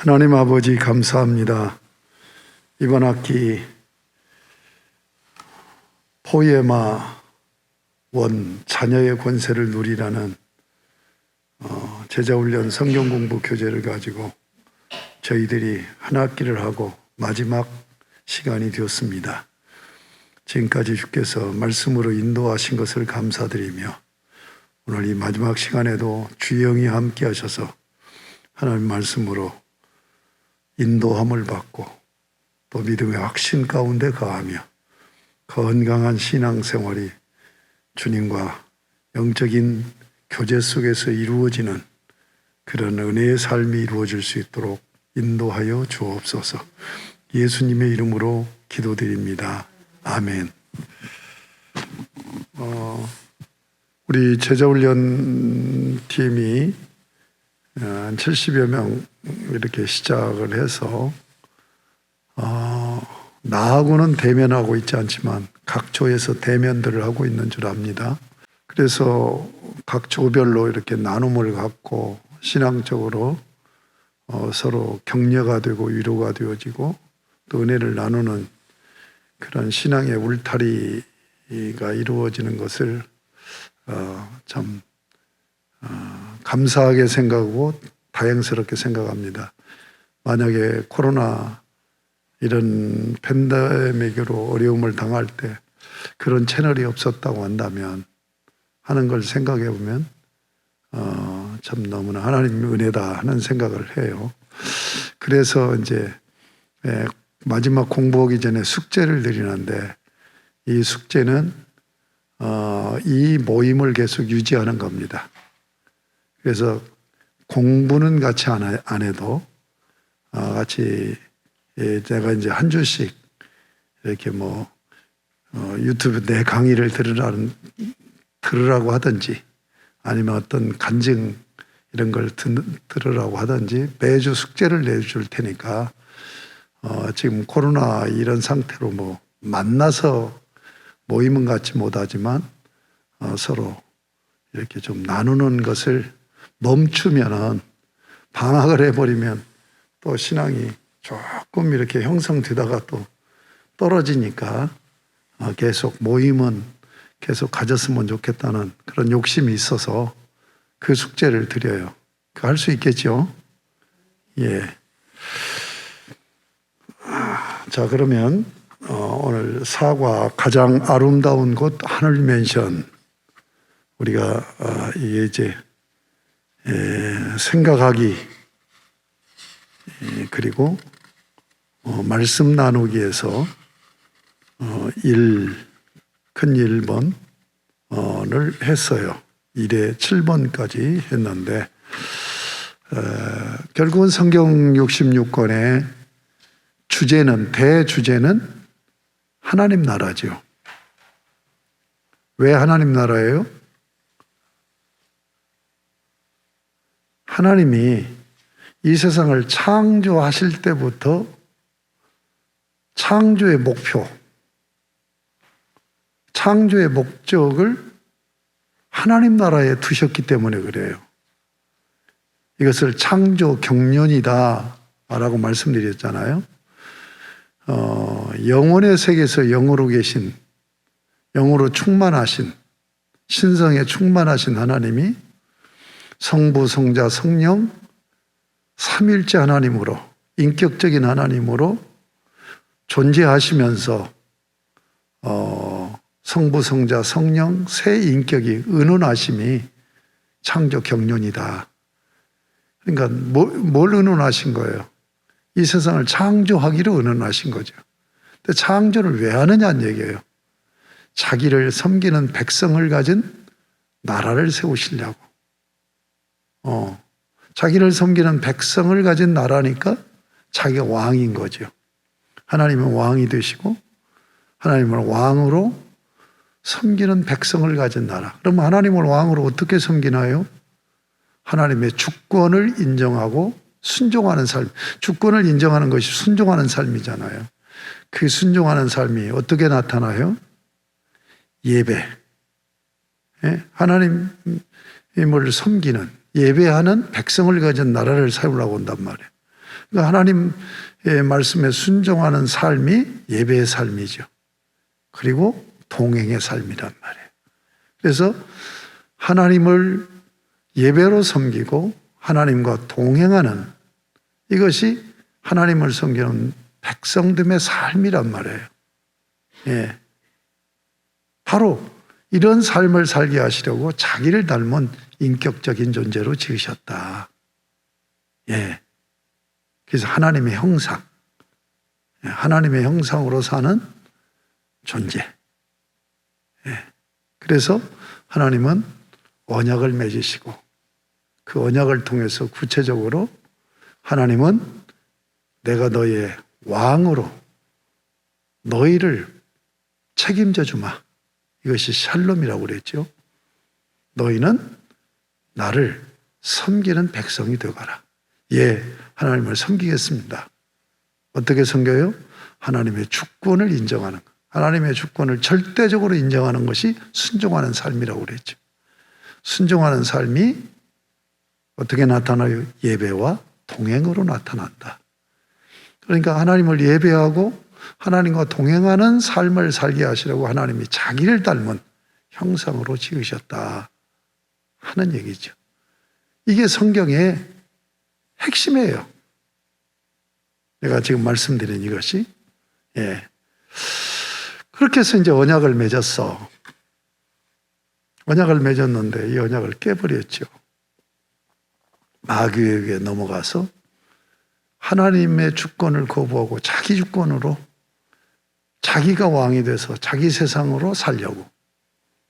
하나님 아버지 감사합니다. 이번 학기 포에마 원 자녀의 권세를 누리라는 제자훈련 성경공부 교재를 가지고 저희들이 한 학기를 하고 마지막 시간이 되었습니다. 지금까지 주께서 말씀으로 인도하신 것을 감사드리며 오늘 이 마지막 시간에도 주의 영이 함께 하셔서 하나님 말씀으로 인도함을 받고 또 믿음의 확신 가운데 거하며 건강한 신앙생활이 주님과 영적인 교제 속에서 이루어지는 그런 은혜의 삶이 이루어질 수 있도록 인도하여 주옵소서. 예수님의 이름으로 기도드립니다. 아멘. 우리 제자훈련 팀이 한 70여 명 이렇게 시작을 해서 나하고는 대면하고 있지 않지만 각 조에서 대면들을 하고 있는 줄 압니다. 그래서 각 조별로 이렇게 나눔을 갖고 신앙적으로 서로 격려가 되고 위로가 되어지고 또 은혜를 나누는 그런 신앙의 울타리가 이루어지는 것을 참 감사하게 생각하고 다행스럽게 생각합니다. 만약에 코로나 이런 팬데믹으로 어려움을 당할 때 그런 채널이 없었다고 한다면 하는 걸 생각해 보면 참 너무나 하나님의 은혜다 하는 생각을 해요. 그래서 이제 마지막 공부하기 전에 숙제를 드리는데 이 숙제는 이 모임을 계속 유지하는 겁니다. 그래서 공부는 같이 안 해도 같이 제가 이제 한 주씩 이렇게 유튜브 내 강의를 들으라고 하든지 아니면 어떤 간증 이런 걸 들으라고 하든지 매주 숙제를 내줄 테니까 지금 코로나 이런 상태로 만나서 모임은 같이 못하지만 서로 이렇게 좀 나누는 것을 멈추면은 방학을 해버리면 또 신앙이 조금 이렇게 형성되다가 또 떨어지니까 계속 모임은 계속 가졌으면 좋겠다는 그런 욕심이 있어서 그 숙제를 드려요. 그거 할 수 있겠죠? 예. 자, 그러면 오늘 사과 가장 아름다운 곳 하늘 맨션 우리가 이게 이제 생각하기 그리고 말씀 나누기에서 큰 1번을 했어요. 1에 7번까지 했는데 결국은 성경 66권의 대주제는 하나님 나라죠. 왜 하나님 나라예요? 하나님이 이 세상을 창조하실 때부터 창조의 목표, 창조의 목적을 하나님 나라에 두셨기 때문에 그래요. 이것을 창조 경륜이다 라고 말씀드렸잖아요. 영혼의 세계에서 영으로 계신, 영으로 충만하신, 신성에 충만하신 하나님이 성부, 성자, 성령, 삼일째 하나님으로, 인격적인 하나님으로 존재하시면서 성부, 성자, 성령 세 인격이 의논하심이 창조 경륜이다. 그러니까 뭘 의논하신 거예요? 이 세상을 창조하기로 의논하신 거죠. 근데 창조를 왜 하느냐는 얘기예요. 자기를 섬기는 백성을 가진 나라를 세우시려고. 자기를 섬기는 백성을 가진 나라니까 자기가 왕인 거죠. 하나님은 왕이 되시고 하나님을 왕으로 섬기는 백성을 가진 나라. 그럼 하나님을 왕으로 어떻게 섬기나요? 하나님의 주권을 인정하고 순종하는 삶. 주권을 인정하는 것이 순종하는 삶이잖아요. 그 순종하는 삶이 어떻게 나타나요? 예배. 하나님을 섬기는 예배하는 백성을 가진 나라를 세우려고 한단 말이에요. 그러니까 하나님의 말씀에 순종하는 삶이 예배의 삶이죠. 그리고 동행의 삶이란 말이에요. 그래서 하나님을 예배로 섬기고 하나님과 동행하는 이것이 하나님을 섬기는 백성됨의 삶이란 말이에요. 예. 바로 이런 삶을 살게 하시려고 자기를 닮은 인격적인 존재로 지으셨다. 예. 그래서 하나님의 형상, 하나님의 형상으로 사는 존재. 예. 그래서 하나님은 언약을 맺으시고 그 언약을 통해서 구체적으로 하나님은 내가 너의 왕으로 너희를 책임져 주마. 이것이 샬롬이라고 그랬죠. 너희는 나를 섬기는 백성이 되어가라. 예, 하나님을 섬기겠습니다. 어떻게 섬겨요? 하나님의 주권을 인정하는 것. 하나님의 주권을 절대적으로 인정하는 것이 순종하는 삶이라고 그랬죠. 순종하는 삶이 어떻게 나타나요? 예배와 동행으로 나타난다. 그러니까 하나님을 예배하고 하나님과 동행하는 삶을 살게 하시려고 하나님이 자기를 닮은 형상으로 지으셨다 하는 얘기죠. 이게 성경의 핵심이에요. 내가 지금 말씀드린 이것이. 예. 그렇게 해서 이제 언약을 맺었어. 언약을 맺었는데 이 언약을 깨버렸죠. 마귀에게 넘어가서 하나님의 주권을 거부하고 자기 주권으로 자기가 왕이 돼서 자기 세상으로 살려고.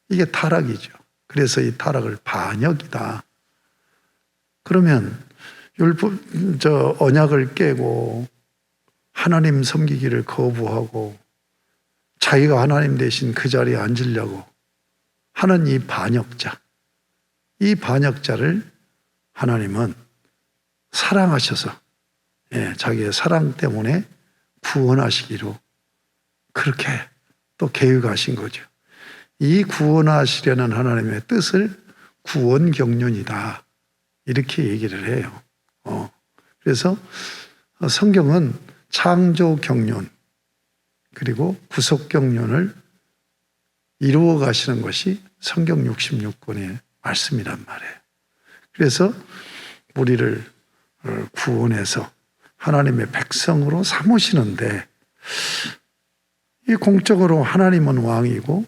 이게 타락이죠. 그래서 이 타락을 반역이다. 그러면 언약을 깨고 하나님 섬기기를 거부하고 자기가 하나님 대신 그 자리에 앉으려고 하는 이 반역자. 이 반역자를 하나님은 사랑하셔서 자기의 사랑 때문에 구원하시기로 그렇게 또 계획하신 거죠. 이 구원하시려는 하나님의 뜻을 구원경륜이다. 이렇게 얘기를 해요. 그래서 성경은 창조경륜 그리고 구속경륜을 이루어 가시는 것이 성경 66권의 말씀이란 말이에요. 그래서 우리를 구원해서 하나님의 백성으로 삼으시는데 이 공적으로 하나님은 왕이고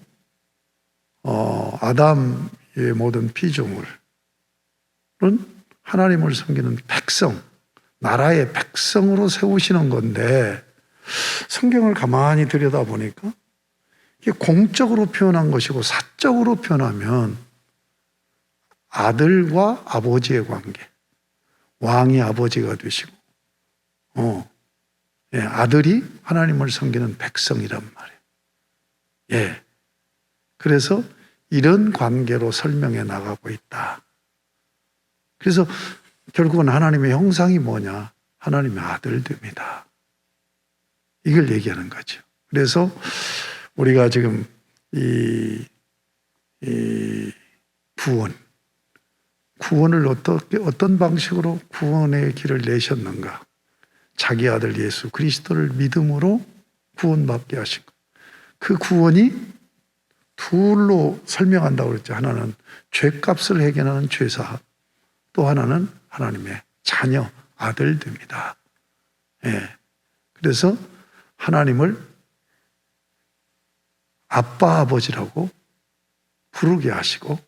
아담의 모든 피조물은 하나님을 섬기는 백성, 나라의 백성으로 세우시는 건데 성경을 가만히 들여다보니까 이게 공적으로 표현한 것이고 사적으로 표현하면 아들과 아버지의 관계, 왕이 아버지가 되시고 아들이 하나님을 섬기는 백성이란 말이에요. 예. 그래서 이런 관계로 설명해 나가고 있다. 그래서 결국은 하나님의 형상이 뭐냐? 하나님의 아들들입니다. 이걸 얘기하는 거죠. 그래서 우리가 지금 이 구원을 어떤 방식으로 구원의 길을 내셨는가? 자기 아들 예수 그리스도를 믿음으로 구원받게 하신 것. 그 구원이 둘로 설명한다고 그랬죠. 하나는 죄값을 해결하는 죄사함, 또 하나는 하나님의 자녀, 아들들입니다. 예. 그래서 하나님을 아빠, 아버지라고 부르게 하시고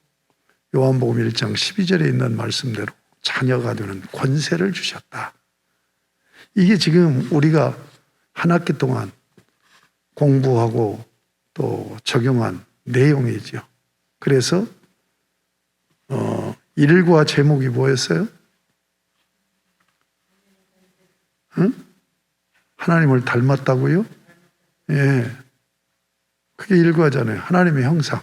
요한복음 1장 12절에 있는 말씀대로 자녀가 되는 권세를 주셨다. 이게 지금 우리가 한 학기 동안 공부하고 또 적용한 내용이죠. 그래서 일과 제목이 뭐였어요? 응? 하나님을 닮았다고요? 예. 그게 일과잖아요. 하나님의 형상.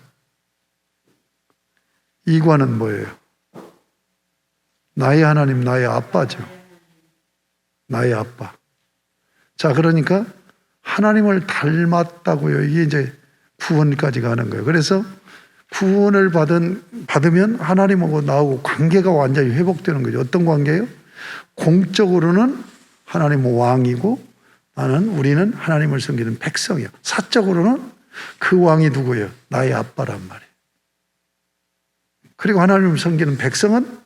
이과는 뭐예요? 나의 하나님, 나의 아빠죠. 나의 아빠. 자, 그러니까 하나님을 닮았다고요. 이게 이제 구원까지 가는 거예요. 그래서 구원을 받으면 하나님하고 나하고 관계가 완전히 회복되는 거죠. 어떤 관계예요? 공적으로는 하나님은 왕이고 우리는 하나님을 섬기는 백성이에요. 사적으로는 그 왕이 누구예요? 나의 아빠란 말이에요. 그리고 하나님을 섬기는 백성은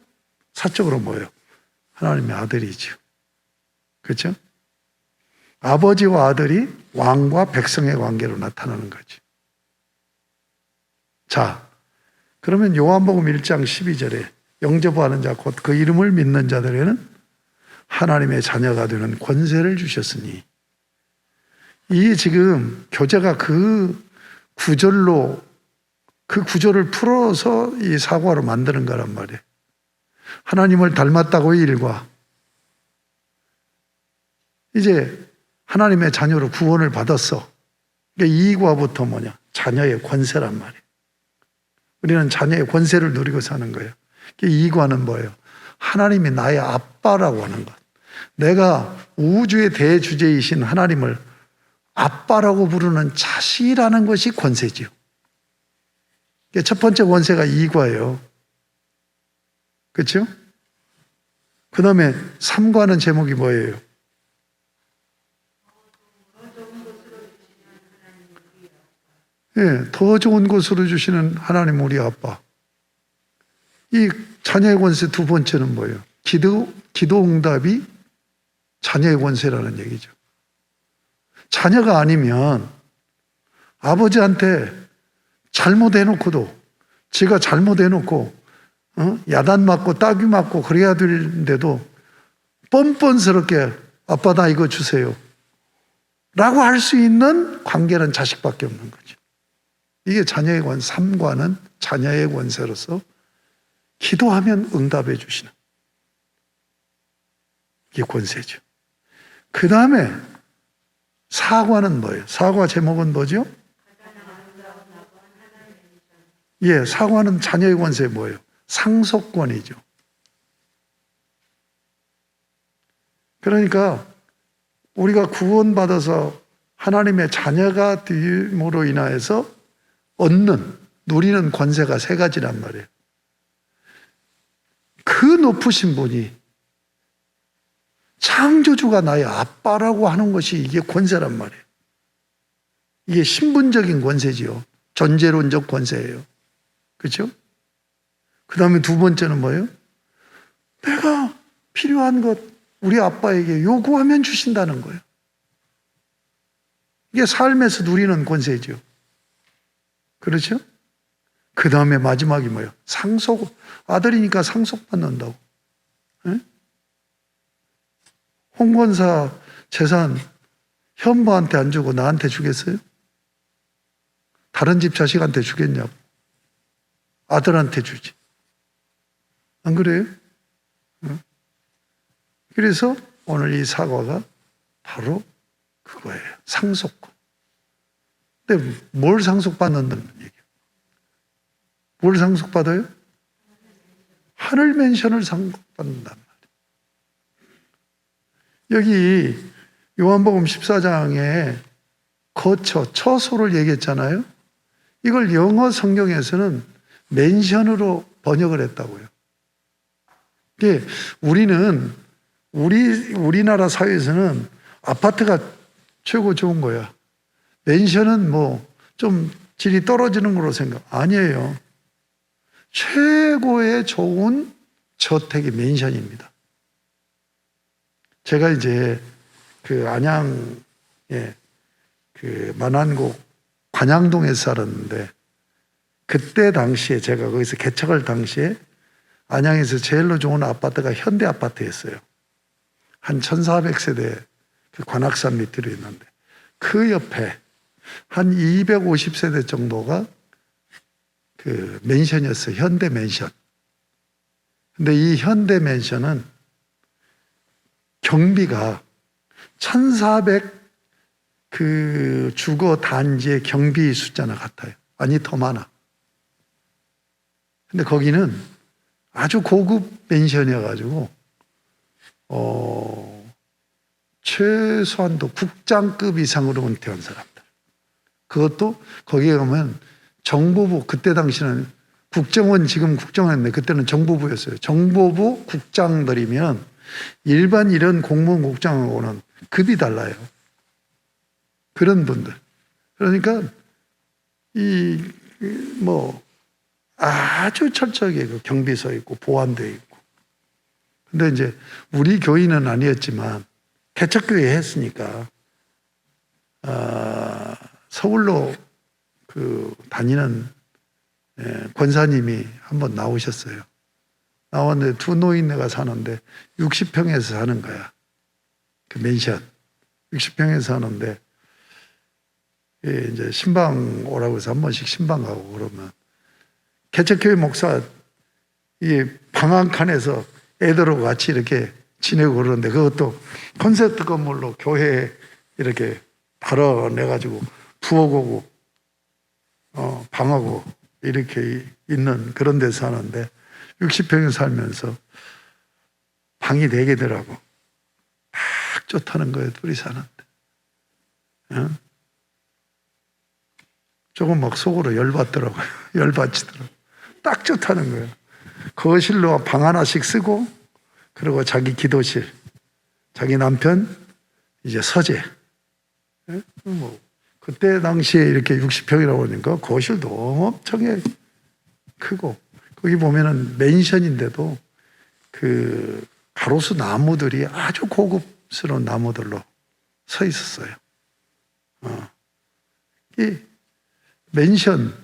사적으로 뭐예요? 하나님의 아들이죠. 그렇죠? 아버지와 아들이 왕과 백성의 관계로 나타나는 거죠. 자, 그러면 요한복음 1장 12절에 영접하는 자 곧 그 이름을 믿는 자들에게는 하나님의 자녀가 되는 권세를 주셨으니, 이 지금 교재가 그 구절로 그 구절을 풀어서 이 사과로 만드는 거란 말이에요. 하나님을 닮았다고의 일과 이제 하나님의 자녀로 구원을 받았어. 그러니까 이과부터 뭐냐? 자녀의 권세란 말이에요. 우리는 자녀의 권세를 누리고 사는 거예요. 이과는 뭐예요? 하나님이 나의 아빠라고 하는 것. 내가 우주의 대주제이신 하나님을 아빠라고 부르는 자식이라는 것이 권세지요. 첫 번째 권세가 이과예요. 그렇죠? 그 다음에 3과는 제목이 뭐예요? 예, 더 좋은 곳으로 주시는 하나님 우리 아빠. 이 자녀의 권세 두 번째는 뭐예요? 기도 응답이 자녀의 권세라는 얘기죠. 자녀가 아니면 아버지한테 잘못해놓고도, 지가 잘못해놓고 야단 맞고 따귀 맞고 그래야 되는데도 뻔뻔스럽게 아빠 나 이거 주세요 라고 할 수 있는 관계는 자식밖에 없는 거죠. 이게 자녀의 권세. 3과는 자녀의 권세로서 기도하면 응답해 주시는, 이게 권세죠. 그 다음에 4과는 뭐예요? 4과 제목은 뭐죠? 예, 4과는 자녀의 권세 뭐예요? 상속권이죠. 그러니까 우리가 구원받아서 하나님의 자녀가 됨으로 인하여서 누리는 권세가 3가지란 말이에요. 그 높으신 분이 창조주가 나의 아빠라고 하는 것이 이게 권세란 말이에요. 이게 신분적인 권세지요. 전제론적 권세예요. 그렇죠? 그 다음에 두 번째는 뭐예요? 내가 필요한 것 우리 아빠에게 요구하면 주신다는 거예요. 이게 삶에서 누리는 권세죠. 그렇죠? 그 다음에 마지막이 뭐예요? 상속. 아들이니까 상속받는다고. 네? 홍 권사 재산 현모한테 안 주고 나한테 주겠어요? 다른 집 자식한테 주겠냐고. 아들한테 주지. 안 그래요? 그래서 오늘 이 사과가 바로 그거예요. 상속권. 근데 뭘 상속받는다는 얘기예요? 뭘 상속받아요? 하늘 맨션을 상속받는단 말이에요. 여기 요한복음 14장에 처소를 얘기했잖아요. 이걸 영어 성경에서는 맨션으로 번역을 했다고요. 이게 우리나라 사회에서는 아파트가 최고 좋은 거야. 맨션은 뭐 좀 질이 떨어지는 거로 생각. 아니에요. 최고의 좋은 저택이 맨션입니다. 제가 이제 그 안양에 그 만안고 관양동에 살았는데, 그때 당시에 제가 거기서 개척할 당시에 안양에서 제일로 좋은 아파트가 현대 아파트였어요. 한 1400세대 그 관악산 밑으로 있는데, 그 옆에 한 250세대 정도가 그 맨션이었어요. 현대 맨션. 근데 이 현대 맨션은 경비가 1400 그 주거 단지의 경비 숫자나 같아요. 아니, 더 많아. 근데 거기는 아주 고급 맨션이어가지고, 최소한도 국장급 이상으로 은퇴한 사람들. 그것도 거기에 가면 정보부, 그때 당시는 국정원, 지금 국정원인데 그때는 정보부였어요. 정보부 국장들이면 일반 이런 공무원국장하고는 급이 달라요. 그런 분들. 그러니까 아주 철저하게 그 경비서 있고 보안대 있고. 근데 이제 우리 교인은 아니었지만 개척교회 했으니까 서울로 그 다니는 권사님이 한번 나오셨어요. 나왔는데 두 노인네가 사는데 60평에서 사는 거야. 그 맨션. 60평에서 사는데 이제 신방 오라고 해서 한 번씩 신방 가고 그러면 개척교회 목사 이 방 한 칸에서 애들하고 같이 이렇게 지내고 그러는데 그것도 콘센트 건물로 교회에 이렇게 달아내가지고 부엌하고 방하고 이렇게 있는 그런 데서 사는데 60평에 살면서 방이 4개더라고. 딱 좋다는 거예요. 둘이 사는데. 조금 막 속으로 열받더라고요. 열받치더라고요. 딱 좋다는 거예요. 거실로 방 하나씩 쓰고 그리고 자기 기도실, 자기 남편 이제 서재. 그때 당시에 이렇게 60평이라고 그러니까 거실도 엄청 크고 거기 보면은 맨션인데도 그 가로수 나무들이 아주 고급스러운 나무들로 서 있었어요. 이 맨션,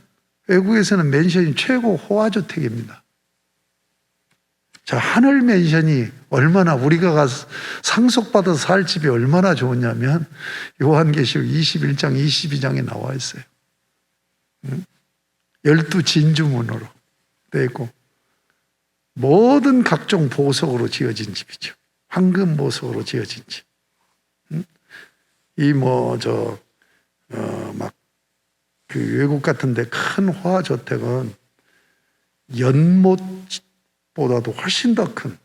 외국에서는 맨션이 최고 호화주택입니다. 자, 하늘 맨션이 얼마나 우리가 가서 상속받아서 살 집이 얼마나 좋으냐면 요한계시록 21장, 22장에 나와 있어요. 12진주문으로 되어 있고 모든 각종 보석으로 지어진 집이죠. 황금 보석으로 지어진 집. 그 외국 같은데 큰 화주택은 연못보다도 훨씬 더 큰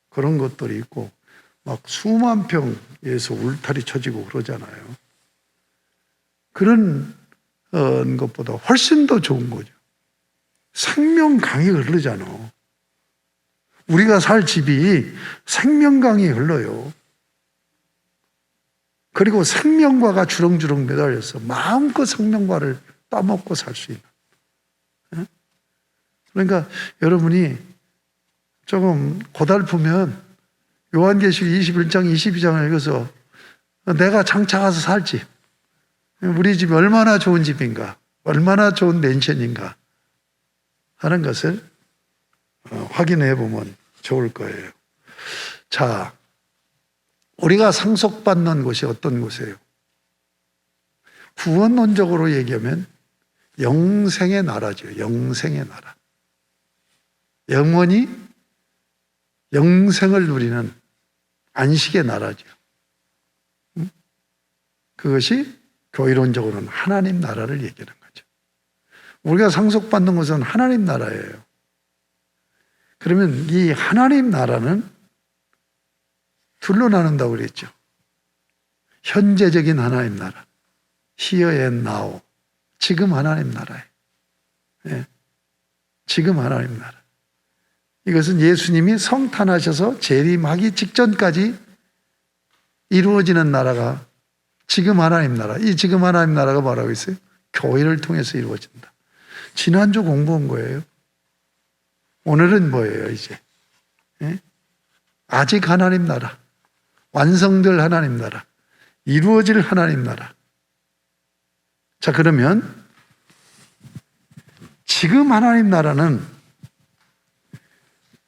그런 것들이 있고 막 수만 평에서 울타리 쳐지고 그러잖아요. 그런 것보다 훨씬 더 좋은 거죠. 생명강이 흐르잖아. 우리가 살 집이 생명강이 흘러요. 그리고 생명과가 주렁주렁 매달려서 마음껏 생명과를 따먹고 살 수 있는. 그러니까 여러분이 조금 고달프면 요한계시록 21장, 22장을 읽어서 내가 장차 가서 살지. 우리 집이 얼마나 좋은 집인가, 얼마나 좋은 맨션인가 하는 것을 확인해 보면 좋을 거예요. 자, 우리가 상속받는 곳이 어떤 곳이에요? 구원론적으로 얘기하면 영생의 나라죠. 영생의 나라. 영원히 영생을 누리는 안식의 나라죠. 그것이 교회론적으로는 하나님 나라를 얘기하는 거죠. 우리가 상속받는 것은 하나님 나라예요. 그러면 이 하나님 나라는 둘로 나눈다고 그랬죠. 현재적인 하나님 나라, here and now, 지금 하나님 나라예요. 네. 지금 하나님 나라. 이것은 예수님이 성탄하셔서 재림하기 직전까지 이루어지는 나라가 지금 하나님 나라. 이 지금 하나님 나라가 뭐라고 있어요? 교회를 통해서 이루어진다. 지난주 공부한 거예요. 오늘은 뭐예요, 이제? 네? 아직 하나님 나라. 완성될 하나님 나라, 이루어질 하나님 나라. 자, 그러면 지금 하나님 나라는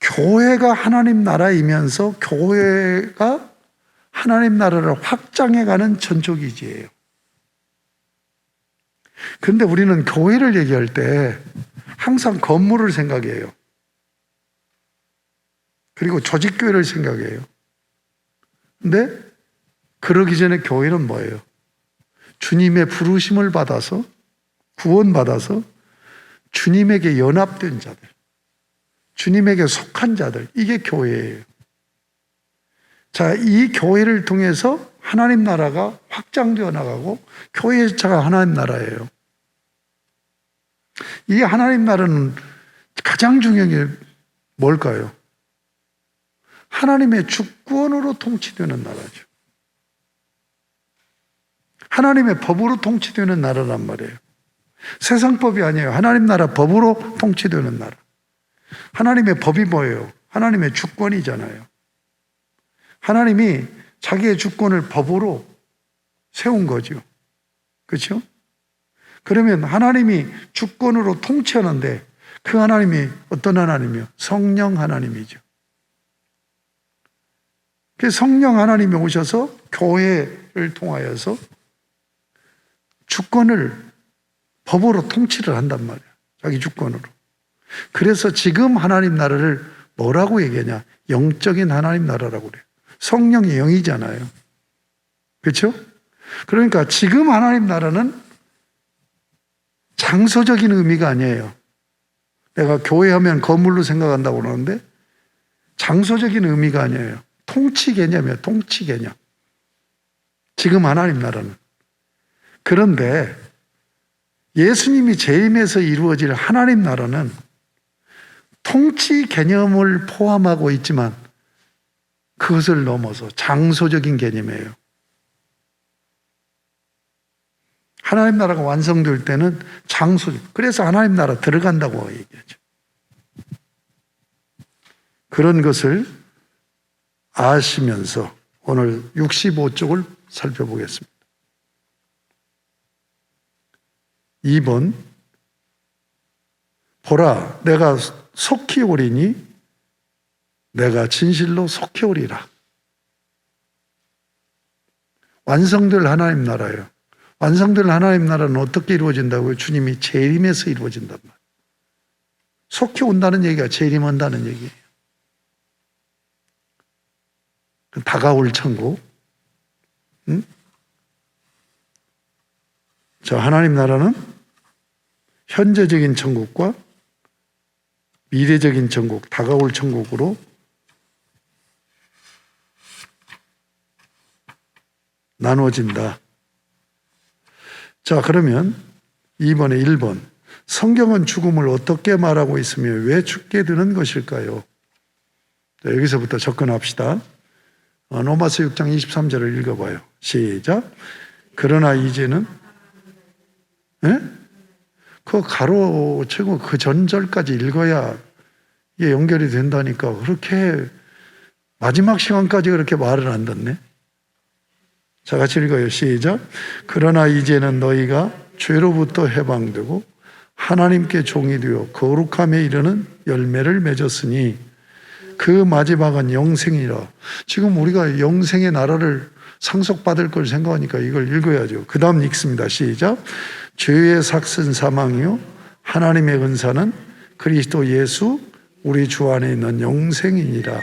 교회가 하나님 나라이면서 교회가 하나님 나라를 확장해가는 전초기지예요. 그런데 우리는 교회를 얘기할 때 항상 건물을 생각해요. 그리고 조직교회를 생각해요. 근데 그러기 전에 교회는 뭐예요? 주님의 부르심을 받아서 구원받아서 주님에게 연합된 자들, 주님에게 속한 자들, 이게 교회예요. 자, 이 교회를 통해서 하나님 나라가 확장되어 나가고 교회 자체가 하나님 나라예요. 이 하나님 나라는 가장 중요한 게 뭘까요? 하나님의 주권으로 통치되는 나라죠. 하나님의 법으로 통치되는 나라란 말이에요. 세상 법이 아니에요. 하나님 나라 법으로 통치되는 나라. 하나님의 법이 뭐예요? 하나님의 주권이잖아요. 하나님이 자기의 주권을 법으로 세운 거죠. 그렇죠? 그러면 하나님이 주권으로 통치하는데 그 하나님이 어떤 하나님이요? 성령 하나님이죠. 그 성령 하나님이 오셔서 교회를 통하여서 주권을 법으로 통치를 한단 말이에요. 자기 주권으로. 그래서 지금 하나님 나라를 뭐라고 얘기하냐? 영적인 하나님 나라라고 그래요. 성령이 영이잖아요. 그렇죠? 그러니까 지금 하나님 나라는 장소적인 의미가 아니에요. 내가 교회 하면 건물로 생각한다고 그러는데 장소적인 의미가 아니에요. 통치 개념이에요. 통치 개념. 지금 하나님 나라는. 그런데 예수님이 재림에서 이루어질 하나님 나라는 통치 개념을 포함하고 있지만 그것을 넘어서 장소적인 개념이에요. 하나님 나라가 완성될 때는 장소적. 그래서 하나님 나라 들어간다고 얘기하죠. 그런 것을 아시면서 오늘 65쪽을 살펴보겠습니다. 2번, 보라, 내가 속히 오리니 내가 진실로 속히 오리라. 완성될 하나님 나라예요. 완성될 하나님 나라는 어떻게 이루어진다고요? 주님이 재림에서 이루어진단 말이에요. 속히 온다는 얘기가 재림한다는 얘기예요. 다가올 천국. 응? 자, 하나님 나라는 현재적인 천국과 미래적인 천국, 다가올 천국으로 나누어진다. 자, 그러면 2번에 1번. 성경은 죽음을 어떻게 말하고 있으며 왜 죽게 되는 것일까요? 자, 여기서부터 접근합시다. 로마서 6장 23절을 읽어봐요. 시작. 그러나 이제는 그 가로치고 그 전절까지 읽어야 이게 연결이 된다니까 그렇게 마지막 시간까지 그렇게 말을 안 듣네. 자, 같이 읽어요. 시작. 그러나 이제는 너희가 죄로부터 해방되고 하나님께 종이 되어 거룩함에 이르는 열매를 맺었으니 그 마지막은 영생이라. 지금 우리가 영생의 나라를 상속받을 걸 생각하니까 이걸 읽어야죠. 그 다음 읽습니다. 시작. 죄의 삭은 사망이요 하나님의 은사는 그리스도 예수 우리 주 안에 있는 영생이니라.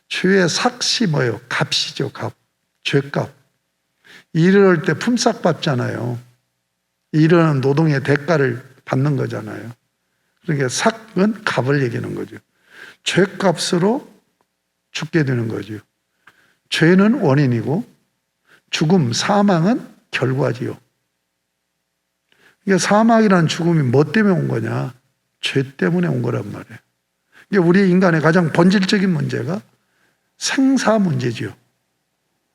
죄의 삭이 뭐예요? 값이죠. 값. 죄값. 일을 할 때 품삯 받잖아요. 일하는 노동의 대가를 받는 거잖아요. 그러니까 삭은 값을 얘기하는 거죠. 죄값으로 죽게 되는 거죠. 죄는 원인이고 죽음, 사망은 결과지요. 그러니까 사망이라는 죽음이 뭐 때문에 온 거냐? 죄 때문에 온 거란 말이에요. 이게 우리 인간의 가장 본질적인 문제가 생사 문제지요.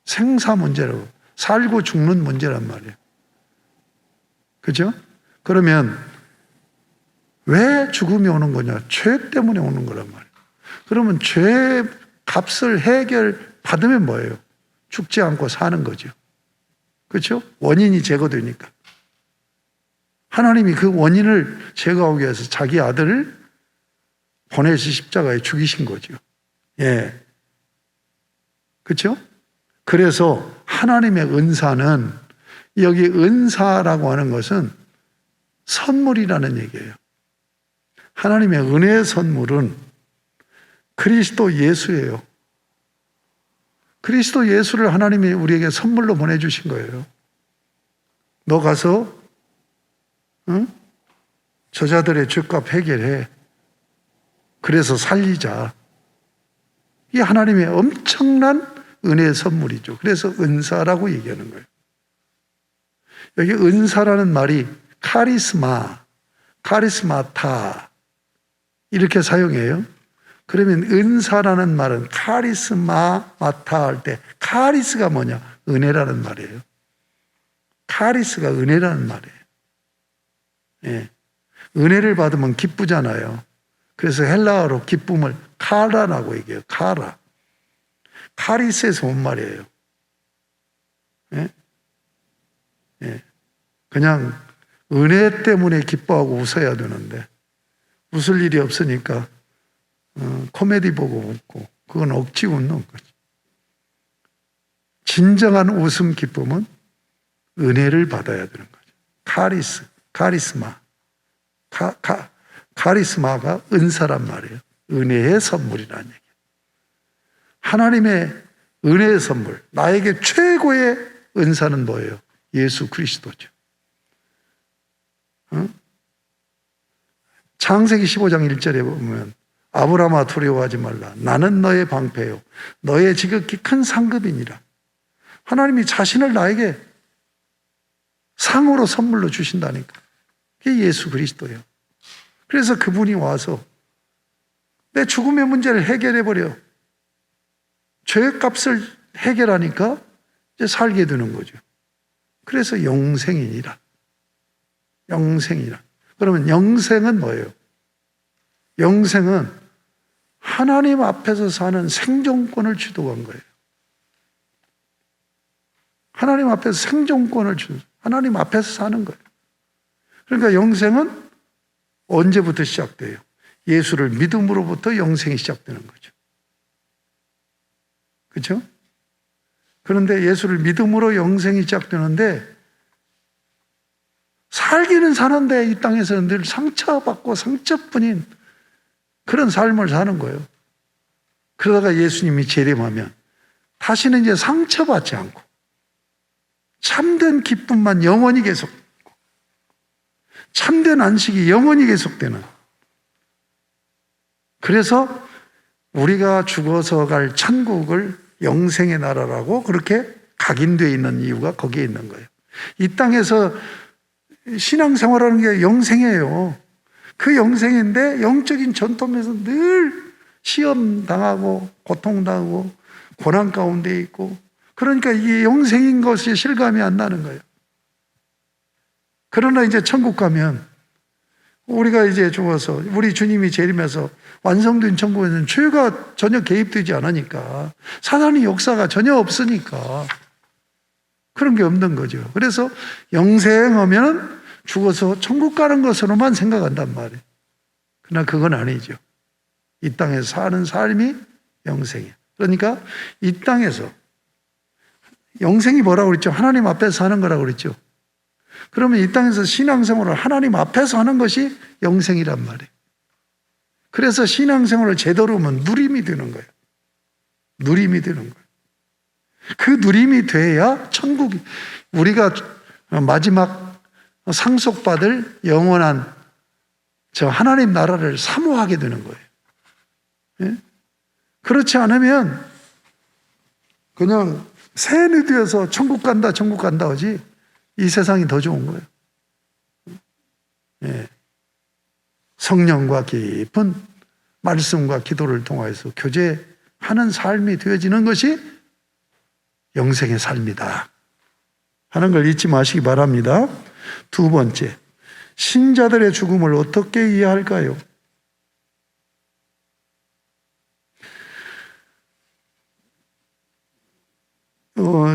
생사 문제라고. 살고 죽는 문제란 말이에요. 그죠? 그러면 왜 죽음이 오는 거냐? 죄 때문에 오는 거란 말이에요. 그러면 죄 값을 해결받으면 뭐예요? 죽지 않고 사는 거죠. 그렇죠? 원인이 제거되니까. 하나님이 그 원인을 제거하기 위해서 자기 아들을 보내시 십자가에 죽이신 거죠. 예. 그렇죠? 그래서 하나님의 은사는, 여기 은사라고 하는 것은 선물이라는 얘기예요. 하나님의 은혜의 선물은 그리스도 예수예요. 그리스도 예수를 하나님이 우리에게 선물로 보내주신 거예요. 너 가서 저자들의 죄값 해결해. 그래서 살리자. 이게 하나님의 엄청난 은혜의 선물이죠. 그래서 은사라고 얘기하는 거예요. 여기 은사라는 말이 카리스마, 카리스마타 이렇게 사용해요. 그러면 은사라는 말은 카리스마 마타 할 때 카리스가 뭐냐? 은혜라는 말이에요. 카리스가 은혜라는 말이에요. 예. 은혜를 받으면 기쁘잖아요. 그래서 헬라어로 기쁨을 카라라고 얘기해요. 카라. 카리스에서 온 말이에요. 예? 예. 그냥 은혜 때문에 기뻐하고 웃어야 되는데 웃을 일이 없으니까 코미디 보고 웃고 그건 억지 웃는 거죠. 진정한 웃음 기쁨은 은혜를 받아야 되는 거죠. 카리스마. 카리스마가 은사란 말이에요. 은혜의 선물이라는 얘기예요. 하나님의 은혜의 선물, 나에게 최고의 은사는 뭐예요? 예수 그리스도죠. 창세기 15장 1절에 보면 아브라함아 두려워하지 말라. 나는 너의 방패요. 너의 지극히 큰 상급이니라. 하나님이 자신을 나에게 상으로 선물로 주신다니까. 그게 예수 그리스도예요. 그래서 그분이 와서 내 죽음의 문제를 해결해버려. 죄값을 해결하니까 이제 살게 되는 거죠. 그래서 영생이니라. 영생이라. 그러면 영생은 뭐예요? 영생은 하나님 앞에서 사는 생존권을 주도한 거예요. 하나님 앞에서 생존권을 주는, 하나님 앞에서 사는 거예요. 그러니까 영생은 언제부터 시작돼요? 예수를 믿음으로부터 영생이 시작되는 거죠. 그렇죠? 그런데 예수를 믿음으로 영생이 시작되는데 살기는 사는데 이 땅에서는 늘 상처받고 상처뿐인 그런 삶을 사는 거예요. 그러다가 예수님이 재림하면 다시는 이제 상처받지 않고 참된 기쁨만 영원히 계속, 참된 안식이 영원히 계속되는. 그래서 우리가 죽어서 갈 천국을 영생의 나라라고 그렇게 각인되어 있는 이유가 거기에 있는 거예요. 이 땅에서 신앙생활하는 게 영생이에요. 그 영생인데 영적인 전통에서 늘 시험당하고 고통당하고 고난 가운데 있고, 그러니까 이게 영생인 것이 실감이 안 나는 거예요. 그러나 이제 천국 가면 우리가 이제 죽어서 우리 주님이 재림해서 완성된 천국에는 죄가 전혀 개입되지 않으니까, 사단의 역사가 전혀 없으니까 그런 게 없는 거죠. 그래서 영생하면 죽어서 천국 가는 것으로만 생각한단 말이에요. 그러나 그건 아니죠. 이 땅에서 사는 삶이 영생이에요. 그러니까 이 땅에서 영생이 뭐라고 그랬죠? 하나님 앞에서 사는 거라고 그랬죠. 그러면 이 땅에서 신앙생활을 하나님 앞에서 하는 것이 영생이란 말이에요. 그래서 신앙생활을 제대로 하면 누림이 되는 거예요. 누림이 되는 거예요. 그 누림이 돼야 천국이, 우리가 마지막 상속받을 영원한 저 하나님 나라를 사모하게 되는 거예요. 예? 그렇지 않으면 그냥 새누 되어서 천국 간다 하지 이 세상이 더 좋은 거예요. 예. 성령과 깊은 말씀과 기도를 통해서 교제하는 삶이 되어지는 것이 영생의 삶이다 하는 걸 잊지 마시기 바랍니다. 두 번째, 신자들의 죽음을 어떻게 이해할까요?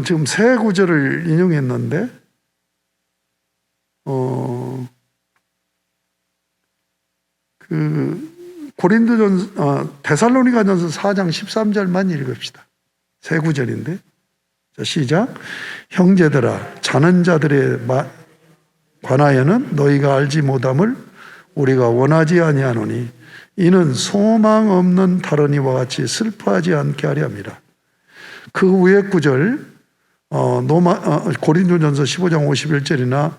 지금 세 구절을 인용했는데 데살로니가전서 4장 13절만 읽읍시다. 세 구절인데, 자, 시작. 형제들아, 자는 자들에 관하여는 너희가 알지 못함을 우리가 원하지 아니하노니 이는 소망 없는 다른 이와 같이 슬퍼하지 않게 하려 함이라. 그 위에 구절 고린도전서 15장 51절이나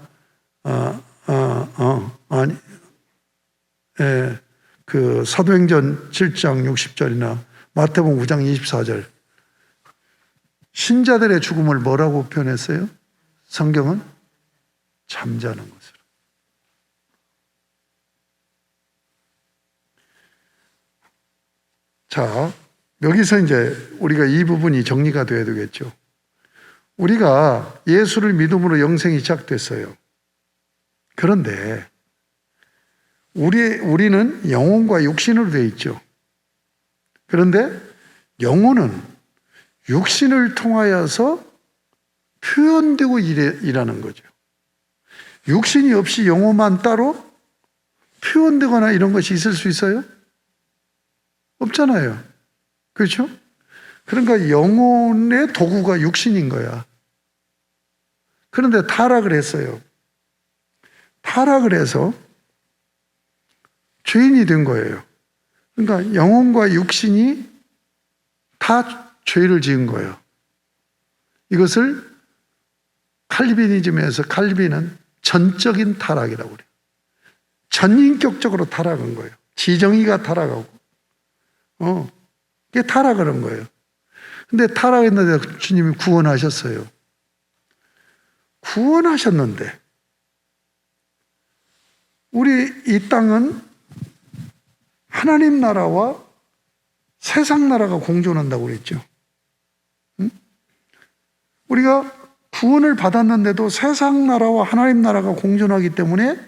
그 사도행전 7장 60절이나 마태복음 9장 24절, 신자들의 죽음을 뭐라고 표현했어요? 성경은 잠자는 것으로. 자, 여기서 이제 우리가 이 부분이 정리가 돼야 되겠죠. 우리가 예수를 믿음으로 영생이 시작됐어요. 그런데 우리는 영혼과 육신으로 되어 있죠. 그런데 영혼은 육신을 통하여서 표현되고 일하는 거죠. 육신이 없이 영혼만 따로 표현되거나 이런 것이 있을 수 있어요? 없잖아요. 그렇죠? 그러니까 영혼의 도구가 육신인 거야. 그런데 타락을 했어요. 타락을 해서 죄인이 된 거예요. 그러니까 영혼과 육신이 다 죄를 지은 거예요. 이것을 칼빈이즘에서 칼빈은 전적인 타락이라고 그래요. 전인격적으로 타락한 거예요. 지정의가 타락하고. 그게 타락을 한 거예요. 근데 타락했는데 주님이 구원하셨어요. 구원하셨는데 우리 이 땅은 하나님 나라와 세상 나라가 공존한다고 그랬죠. 우리가 구원을 받았는데도 세상 나라와 하나님 나라가 공존하기 때문에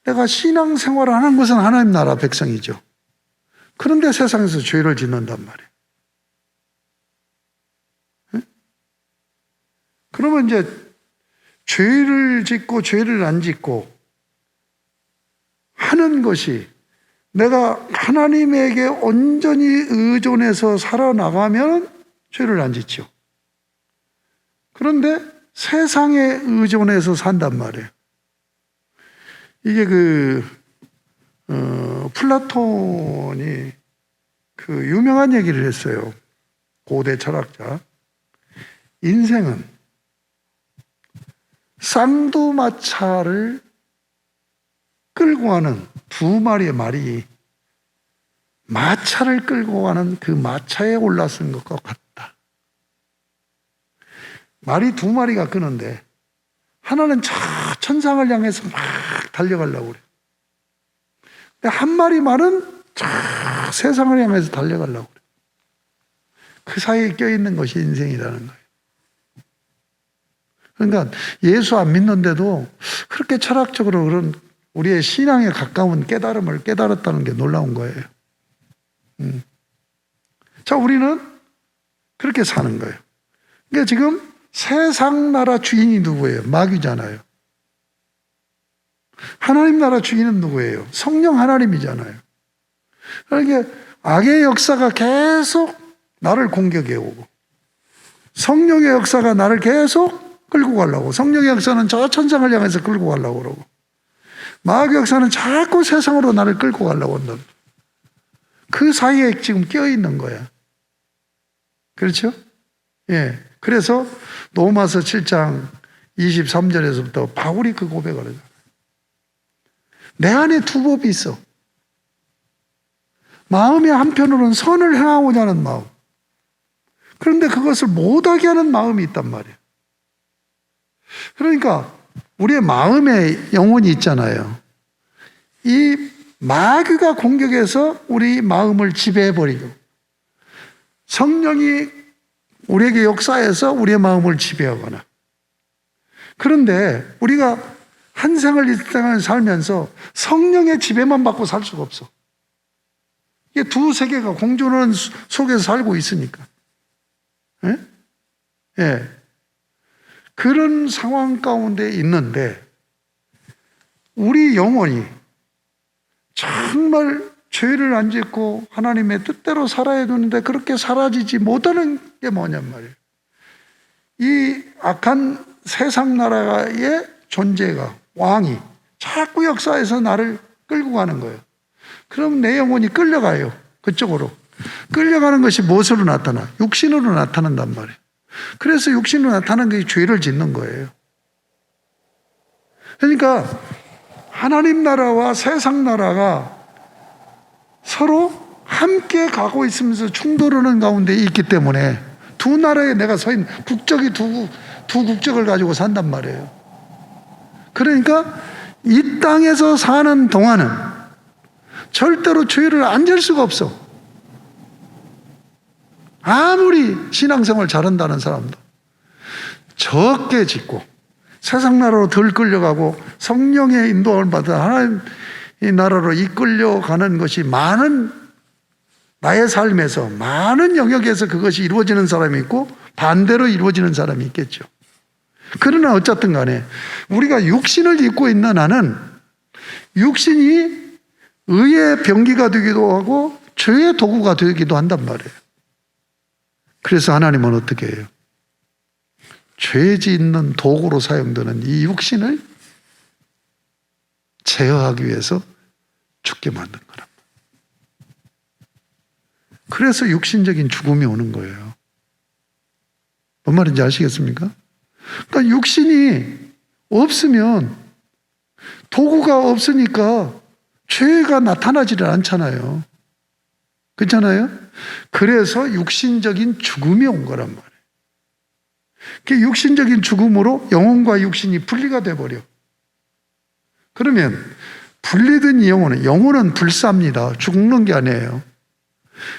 내가 신앙 생활을 하는 것은 하나님 나라 백성이죠. 그런데 세상에서 죄를 짓는단 말이에요. 그러면 이제 죄를 짓고 죄를 안 짓고 하는 것이 내가 하나님에게 온전히 의존해서 살아나가면 죄를 안 짓죠. 그런데 세상에 의존해서 산단 말이에요. 이게 플라톤이 유명한 얘기를 했어요. 고대 철학자. 인생은 쌍두마차를 끌고 가는 두 마리의 말이 마차를 끌고 가는 그 마차에 올라선 것과 같다. 말이 두 마리가 끄는데 하나는 저 천상을 향해서 막 달려가려고 그래. 근데 한 마리 말은 저 세상을 향해서 달려가려고 그래. 그 사이에 껴있는 것이 인생이라는 거예요. 그러니까 예수 안 믿는데도 그렇게 철학적으로 그런 우리의 신앙에 가까운 깨달음을 깨달았다는 게 놀라운 거예요. 자, 우리는 그렇게 사는 거예요. 그러니까 지금 세상 나라 주인이 누구예요? 마귀잖아요. 하나님 나라 주인은 누구예요? 성령 하나님이잖아요. 그러니까 악의 역사가 계속 나를 공격해 오고 성령의 역사가 나를 계속 끌고 가려고, 성령의 역사는 저 천상을 향해서 끌고 가려고 그러고 마귀 역사는 자꾸 세상으로 나를 끌고 가려고 한다. 그 사이에 지금 껴있는 거야. 그렇죠? 예. 그래서 로마서 7장 23절에서부터 바울이 그 고백을 하잖아요. 내 안에 두 법이 있어. 마음의 한편으로는 선을 행하고자 하는 마음. 그런데 그것을 못하게 하는 마음이 있단 말이에요. 그러니까 우리의 마음에 영혼이 있잖아요. 이 마귀가 공격해서 우리 마음을 지배해버리고 성령이 우리에게 역사해서 우리의 마음을 지배하거나. 그런데 우리가 한 생을 이 땅을 살면서 성령의 지배만 받고 살 수가 없어. 이게 두 세계가 공존하는 속에서 살고 있으니까. 예? 예. 그런 상황 가운데 있는데 우리 영혼이 정말 죄를 안 짓고 하나님의 뜻대로 살아야 되는데 그렇게 사라지지 못하는 게 뭐냔 말이에요. 이 악한 세상 나라의 존재가, 왕이 자꾸 역사에서 나를 끌고 가는 거예요. 그럼 내 영혼이 끌려가요. 그쪽으로. 끌려가는 것이 무엇으로 나타나? 육신으로 나타난단 말이에요. 그래서 육신으로 나타나는 게 죄를 짓는 거예요. 그러니까 하나님 나라와 세상 나라가 서로 함께 가고 있으면서 충돌하는 가운데 있기 때문에 두 나라에 내가 서 있는 국적이 두 국적을 가지고 산단 말이에요. 그러니까 이 땅에서 사는 동안은 절대로 죄를 안 질 수가 없어. 아무리 신앙생활 잘한다는 사람도 적게 짓고 세상 나라로 덜 끌려가고 성령의 인도함을 받아 하나님 이 나라로 이끌려가는 것이 많은 나의 삶에서 많은 영역에서 그것이 이루어지는 사람이 있고 반대로 이루어지는 사람이 있겠죠. 그러나 어쨌든 간에 우리가 육신을 입고 있는 나는 육신이 의의 병기가 되기도 하고 죄의 도구가 되기도 한단 말이에요. 그래서 하나님은 어떻게 해요? 죄 짓는 도구로 사용되는 이 육신을 제어하기 위해서 죽게 만든 거랍니다. 그래서 육신적인 죽음이 오는 거예요. 뭔 말인지 아시겠습니까? 그러니까 육신이 없으면 도구가 없으니까 죄가 나타나지를 않잖아요. 그렇잖아요? 그래서 육신적인 죽음이 온 거란 말이에요. 그 육신적인 죽음으로 영혼과 육신이 분리가 돼버려. 그러면 분리된 영혼은 불사입니다. 죽는 게 아니에요.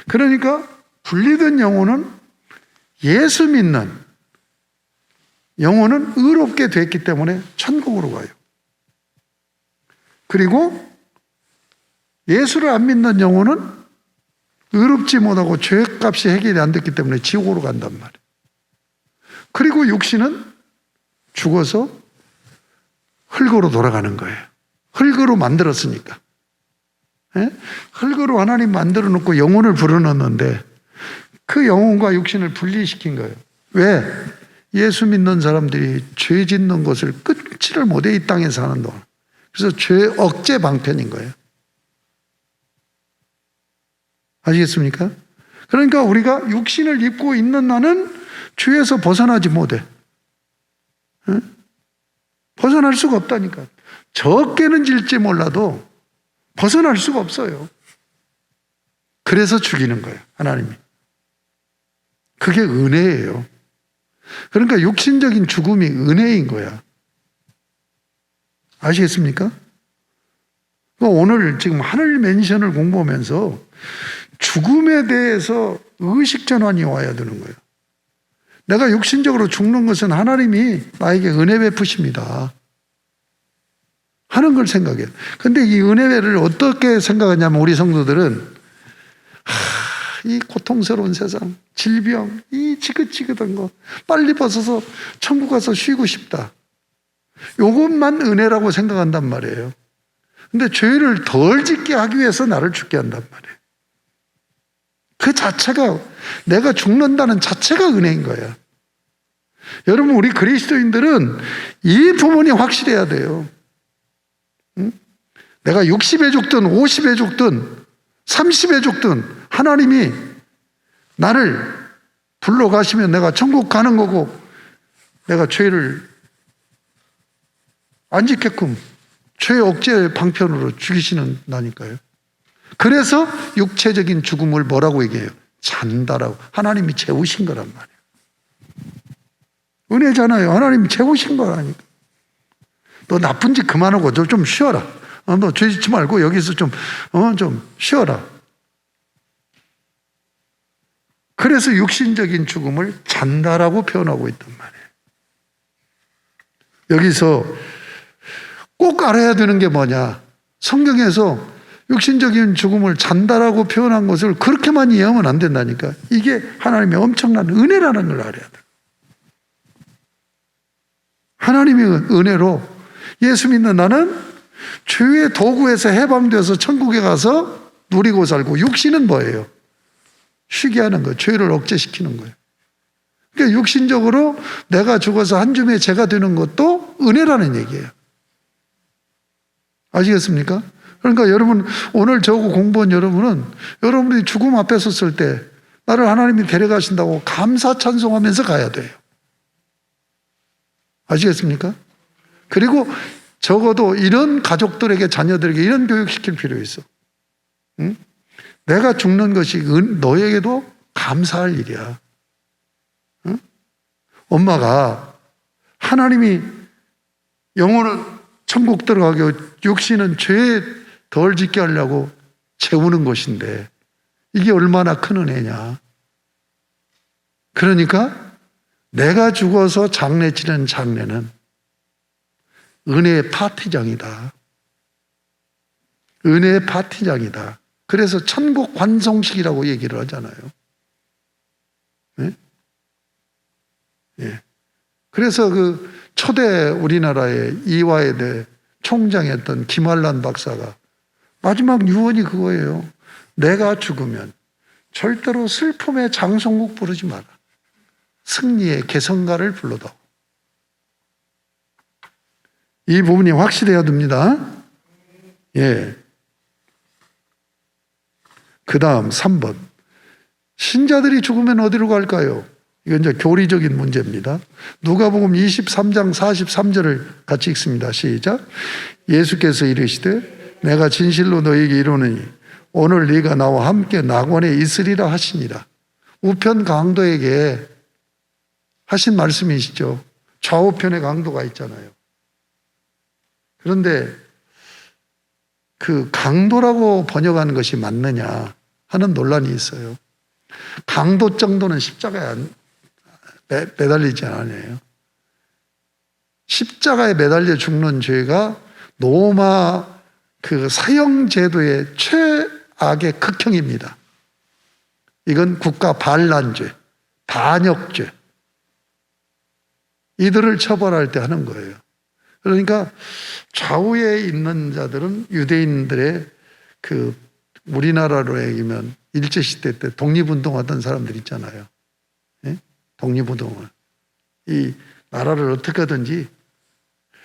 그러니까 분리된 영혼은 예수 믿는 영혼은 의롭게 됐기 때문에 천국으로 가요. 그리고 예수를 안 믿는 영혼은 의롭지 못하고 죄값이 해결이 안 됐기 때문에 지옥으로 간단 말이에요. 그리고 육신은 죽어서 흙으로 돌아가는 거예요. 흙으로 만들었으니까. 예? 흙으로 하나님 만들어 놓고 영혼을 불어넣었는데 그 영혼과 육신을 분리시킨 거예요. 왜? 예수 믿는 사람들이 죄 짓는 것을 끊지를 못해 이 땅에 사는 동안. 그래서 죄 억제 방편인 거예요. 아시겠습니까? 그러니까 우리가 육신을 입고 있는 나는 죄에서 벗어나지 못해. 응? 벗어날 수가 없다니까. 적게는 질지 몰라도 벗어날 수가 없어요. 그래서 죽이는 거예요, 하나님이. 그게 은혜예요. 그러니까 육신적인 죽음이 은혜인 거야. 아시겠습니까? 오늘 지금 하늘 맨션을 공부하면서 죽음에 대해서 의식전환이 와야 되는 거예요. 내가 육신적으로 죽는 것은 하나님이 나에게 은혜 베푸십니다 하는 걸 생각해요. 근데 이 은혜를 어떻게 생각하냐면 우리 성도들은 이 고통스러운 세상, 질병, 이 지긋지긋한 거 빨리 벗어서 천국 가서 쉬고 싶다. 이것만 은혜라고 생각한단 말이에요. 근데 죄를 덜 짓게 하기 위해서 나를 죽게 한단 말이에요. 그 자체가 내가 죽는다는 자체가 은혜인 거야. 여러분 우리 그리스도인들은 이 부분이 확실해야 돼요. 응? 내가 60에 죽든 50에 죽든 30에 죽든 하나님이 나를 불러가시면 내가 천국 가는 거고 내가 죄를 안 짓게끔 죄 억제 방편으로 죽이시는 나니까요. 그래서 육체적인 죽음을 뭐라고 얘기해요? 잔다라고. 하나님이 재우신 거란 말이에요. 은혜잖아요. 하나님이 재우신 거라니까. 너 나쁜 짓 그만하고 좀 쉬어라. 너 죄 짓지 말고 여기서 좀 쉬어라. 그래서 육신적인 죽음을 잔다라고 표현하고 있단 말이에요. 여기서 꼭 알아야 되는 게 뭐냐? 성경에서 육신적인 죽음을 잔다라고 표현한 것을 그렇게만 이해하면 안 된다니까. 이게 하나님의 엄청난 은혜라는 걸 알아야 돼. 하나님의 은혜로 예수 믿는 나는 죄의 도구에서 해방되어서 천국에 가서 누리고 살고, 육신은 뭐예요? 쉬게 하는 거예요. 죄를 억제시키는 거예요. 그러니까 육신적으로 내가 죽어서 한 줌의 죄가 되는 것도 은혜라는 얘기예요. 아시겠습니까? 그러니까 여러분, 오늘 저거 공부한 여러분은 여러분이 죽음 앞에 섰을 때 나를 하나님이 데려가신다고 감사 찬송하면서 가야 돼요. 아시겠습니까? 그리고 적어도 이런 가족들에게, 자녀들에게 이런 교육시킬 필요 있어. 응? 내가 죽는 것이 너에게도 감사할 일이야. 응? 엄마가 하나님이 영혼은 천국 들어가게, 육신은 죄 덜 짓게 하려고 재우는 것인데 이게 얼마나 큰 은혜냐. 그러니까 내가 죽어서 장례 치는 장례는 은혜의 파티장이다. 은혜의 파티장이다. 그래서 천국 관성식이라고 얘기를 하잖아요. 네? 예. 그래서 그 초대 우리나라의 이화여대 총장이었던 김환란 박사가 마지막 유언이 그거예요. 내가 죽으면 절대로 슬픔의 장성국 부르지 마라. 승리의 개성가를 불러다오. 이 부분이 확실해야 됩니다. 예. 그 다음 3번. 신자들이 죽으면 어디로 갈까요? 이건 이제 교리적인 문제입니다. 누가복음 23장 43절을 같이 읽습니다. 시작. 예수께서 이르시되 내가 진실로 너에게 이르노니 오늘 네가 나와 함께 낙원에 있으리라 하시니라. 우편 강도에게 하신 말씀이시죠. 좌우편에 강도가 있잖아요. 그런데 그 강도라고 번역하는 것이 맞느냐 하는 논란이 있어요. 강도 정도는 십자가에 매달리지 않아요. 십자가에 매달려 죽는 죄가 로마 그 사형 제도의 최악의 극형입니다. 이건 국가 반란죄, 반역죄. 이들을 처벌할 때 하는 거예요. 그러니까 좌우에 있는 자들은 유대인들의 그 우리나라로 얘기하면 일제시대 때 독립운동하던 사람들 있잖아요. 예? 독립운동을. 이 나라를 어떻게든지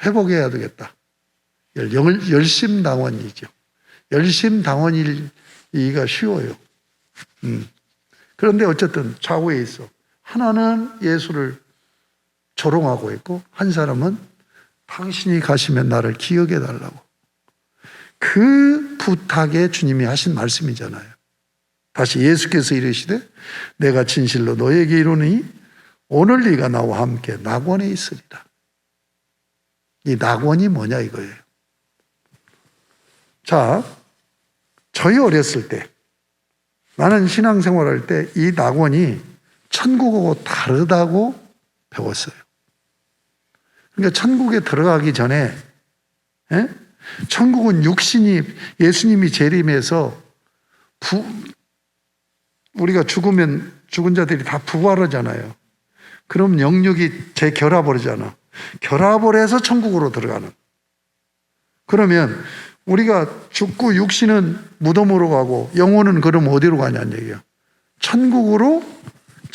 회복해야 되겠다. 열심당원이죠. 열심당원이기가 쉬워요. 그런데 어쨌든 좌우에 있어. 하나는 예수를 조롱하고 있고 한 사람은 당신이 가시면 나를 기억해 달라고. 그 부탁에 주님이 하신 말씀이잖아요. 다시 예수께서 이르시되 내가 진실로 너에게 이르노니 오늘 네가 나와 함께 낙원에 있으리라. 이 낙원이 뭐냐 이거예요. 자, 저희 어렸을 때 나는 신앙생활할 때 이 낙원이 천국하고 다르다고 배웠어요. 그러니까 천국에 들어가기 전에 천국은 육신이 예수님이 재림해서 우리가 죽으면 죽은 자들이 다 부활하잖아요. 그럼 영육이 재결합을 하잖아. 결합을 해서 천국으로 들어가는. 그러면 우리가 죽고 육신은 무덤으로 가고 영혼은 그럼 어디로 가냐는 얘기야. 천국으로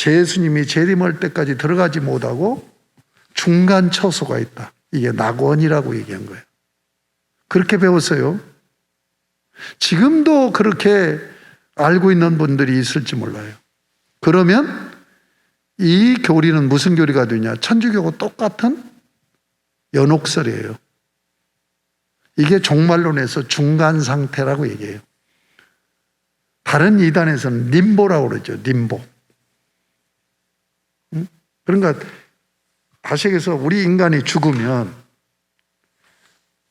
예수님이 재림할 때까지 들어가지 못하고 중간 처소가 있다. 이게 낙원이라고 얘기한 거예요. 그렇게 배웠어요. 지금도 그렇게 알고 있는 분들이 있을지 몰라요. 그러면 이 교리는 무슨 교리가 되냐? 천주교하고 똑같은 연옥설이에요. 이게 종말론에서 중간 상태라고 얘기해요. 다른 이단에서는 림보라고 그러죠. 림보. 그러니까 다시 얘기해서 우리 인간이 죽으면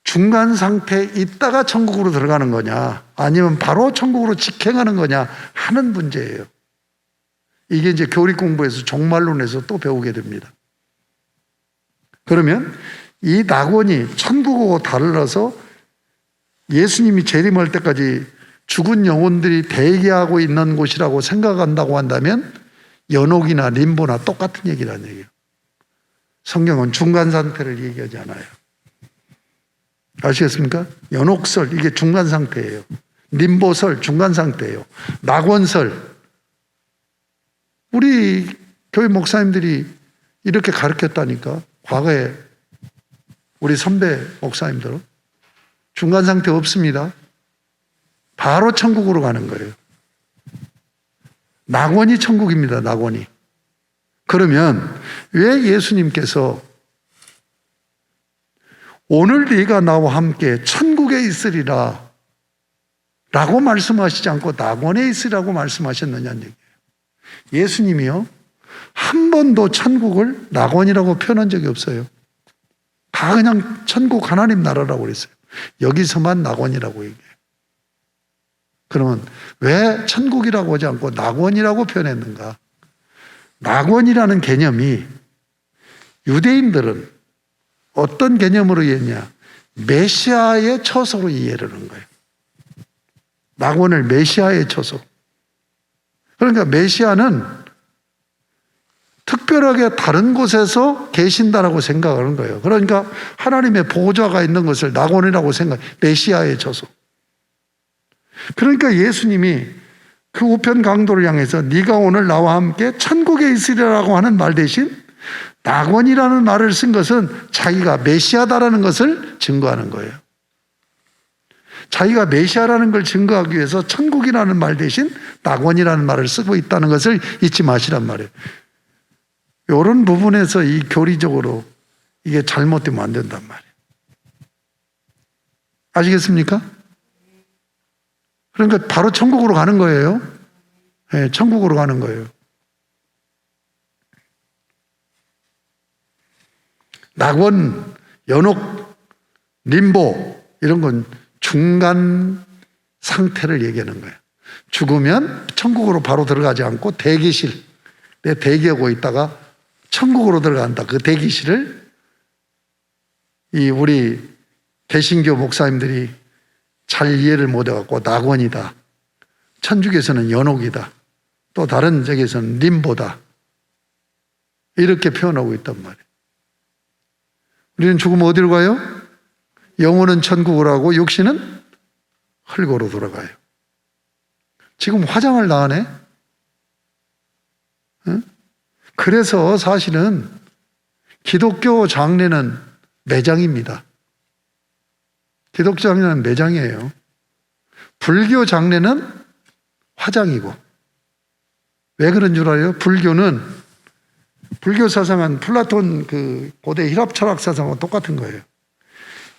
중간 상태에 있다가 천국으로 들어가는 거냐 아니면 바로 천국으로 직행하는 거냐 하는 문제예요. 이게 이제 교리 공부에서 종말론에서 또 배우게 됩니다. 그러면 이 낙원이 천국하고 달라서 예수님이 재림할 때까지 죽은 영혼들이 대기하고 있는 곳이라고 생각한다고 한다면 연옥이나 림보나 똑같은 얘기라는 얘기예요. 성경은 중간 상태를 얘기하지 않아요. 아시겠습니까? 연옥설, 이게 중간 상태예요. 림보설, 중간 상태예요. 낙원설. 우리 교회 목사님들이 이렇게 가르쳤다니까. 과거에 우리 선배 목사님들은 중간 상태 없습니다. 바로 천국으로 가는 거예요. 낙원이 천국입니다. 낙원이. 그러면 왜 예수님께서 오늘 네가 나와 함께 천국에 있으리라 라고 말씀하시지 않고 낙원에 있으라고 말씀하셨느냐는 얘기예요. 예수님이요 한 번도 천국을 낙원이라고 표현한 적이 없어요. 다 그냥 천국 하나님 나라라고 그랬어요. 여기서만 낙원이라고 얘기해요. 그러면 왜 천국이라고 하지 않고 낙원이라고 표현했는가? 낙원이라는 개념이 유대인들은 어떤 개념으로 이해했냐? 메시아의 처소로 이해를 하는 거예요. 낙원을 메시아의 처소. 그러니까 메시아는 특별하게 다른 곳에서 계신다라고 생각하는 거예요. 그러니까 하나님의 보좌가 있는 것을 낙원이라고 메시아의 처소. 그러니까 예수님이 그 우편 강도를 향해서 네가 오늘 나와 함께 천국에 있으리라고 하는 말 대신 낙원이라는 말을 쓴 것은 자기가 메시아다라는 것을 증거하는 거예요. 자기가 메시아라는 걸 증거하기 위해서 천국이라는 말 대신 낙원이라는 말을 쓰고 있다는 것을 잊지 마시란 말이에요. 이런 부분에서 이 교리적으로 이게 잘못되면 안 된단 말이에요. 아시겠습니까? 그러니까 바로 천국으로 가는 거예요. 네, 천국으로 가는 거예요. 낙원, 연옥, 림보 이런 건 중간 상태를 얘기하는 거예요. 죽으면 천국으로 바로 들어가지 않고 대기실, 내 대기하고 있다가 천국으로 들어간다. 그 대기실을 우리 개신교 목사님들이 잘 이해를 못해갖고 낙원이다. 천주교에서는 연옥이다. 또 다른 적에서는 림보다. 이렇게 표현하고 있단 말이에요. 우리는 죽으면 어디로 가요? 영혼은 천국으로 가고 육신은 흙으로 돌아가요. 지금 화장을 나가네? 응? 그래서 사실은 기독교 장례는 매장입니다. 기독교 장례는 매장이에요. 불교 장례는 화장이고. 왜 그런 줄 알아요? 불교 사상은 플라톤 그 고대 힐랍 철학 사상과 똑같은 거예요.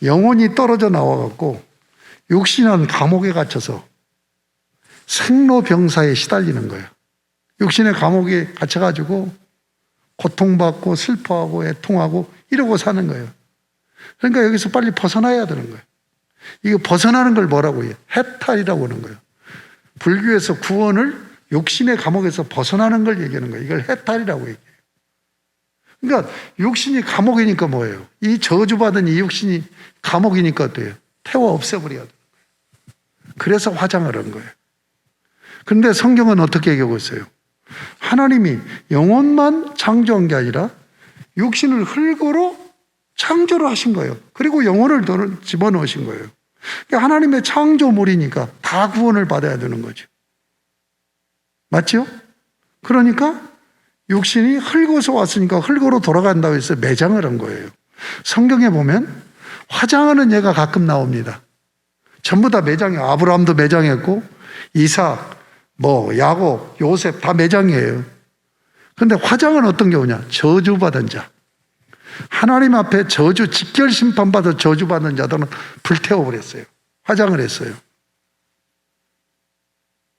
영혼이 떨어져 나와갖고 육신은 감옥에 갇혀서 생로병사에 시달리는 거예요. 육신의 감옥에 갇혀가지고 고통받고 슬퍼하고 애통하고 이러고 사는 거예요. 그러니까 여기서 빨리 벗어나야 되는 거예요. 이거 벗어나는 걸 뭐라고 해요? 해탈이라고 하는 거예요. 불교에서 구원을 육신의 감옥에서 벗어나는 걸 얘기하는 거예요. 이걸 해탈이라고 얘기해요. 그러니까 육신이 감옥이니까 뭐예요? 이 저주받은 이 육신이 감옥이니까 어때요? 태워 없애버려야 돼요. 그래서 화장을 한 거예요. 그런데 성경은 어떻게 얘기하고 있어요? 하나님이 영혼만 창조한 게 아니라 육신을 흙으로 창조를 하신 거예요. 그리고 영혼을 집어넣으신 거예요. 그러니까 하나님의 창조물이니까 다 구원을 받아야 되는 거죠. 맞죠? 그러니까 육신이 흙에서 왔으니까 흙으로 돌아간다고 해서 매장을 한 거예요. 성경에 보면 화장하는 예가 가끔 나옵니다. 전부 다 매장이에요. 아브라함도 매장했고 이삭, 야곱, 요셉 다 매장이에요. 그런데 화장은 어떤 경우냐? 저주받은 자. 하나님 앞에 직결 심판받아 저주받은 자들은 불태워버렸어요. 화장을 했어요.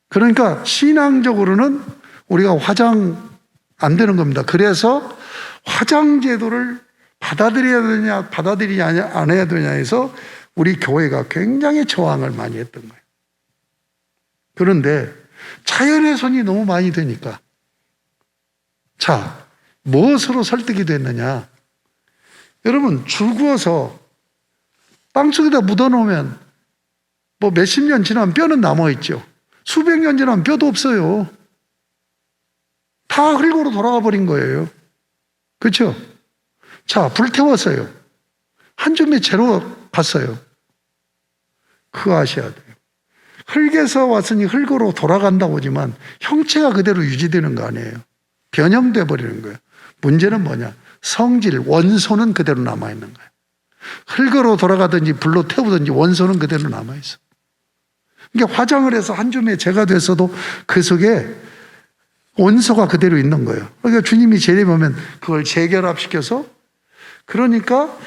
그러니까 신앙적으로는 우리가 화장 안 되는 겁니다. 그래서 화장 제도를 받아들여야 되냐, 받아들이지 안 해야 되냐 해서 우리 교회가 굉장히 저항을 많이 했던 거예요. 그런데 자연의 손이 너무 많이 되니까 자, 무엇으로 설득이 됐느냐? 여러분, 죽어서 땅속에다 묻어놓으면 몇십 년 지나면 뼈는 남아있죠. 수백 년 지나면 뼈도 없어요. 다 흙으로 돌아가 버린 거예요. 그렇죠? 자, 불태웠어요. 한 줌의 재로 갔어요. 그거 아셔야 돼요. 흙에서 왔으니 흙으로 돌아간다고 하지만 형체가 그대로 유지되는 거 아니에요. 변형돼 버리는 거예요. 문제는 뭐냐? 성질, 원소는 그대로 남아있는 거예요. 흙으로 돌아가든지 불로 태우든지 원소는 그대로 남아있어. 그러니까 화장을 해서 한 줌의 재가 됐어도 그 속에 원소가 그대로 있는 거예요. 그러니까 주님이 재림하면 그걸 재결합시켜서 그러니까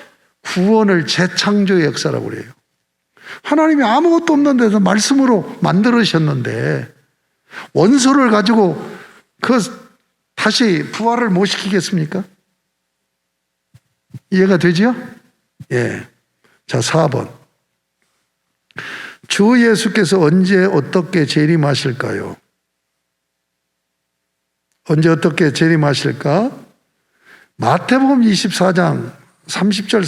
구원을 재창조의 역사라고 그래요. 하나님이 아무것도 없는 데서 말씀으로 만들으셨는데 원소를 가지고 다시 부활을 못 시키겠습니까? 이해가 되죠? 예. 자, 4번. 주 예수께서 언제 어떻게 재림하실까요? 언제 어떻게 재림하실까? 마태복음 24장 30절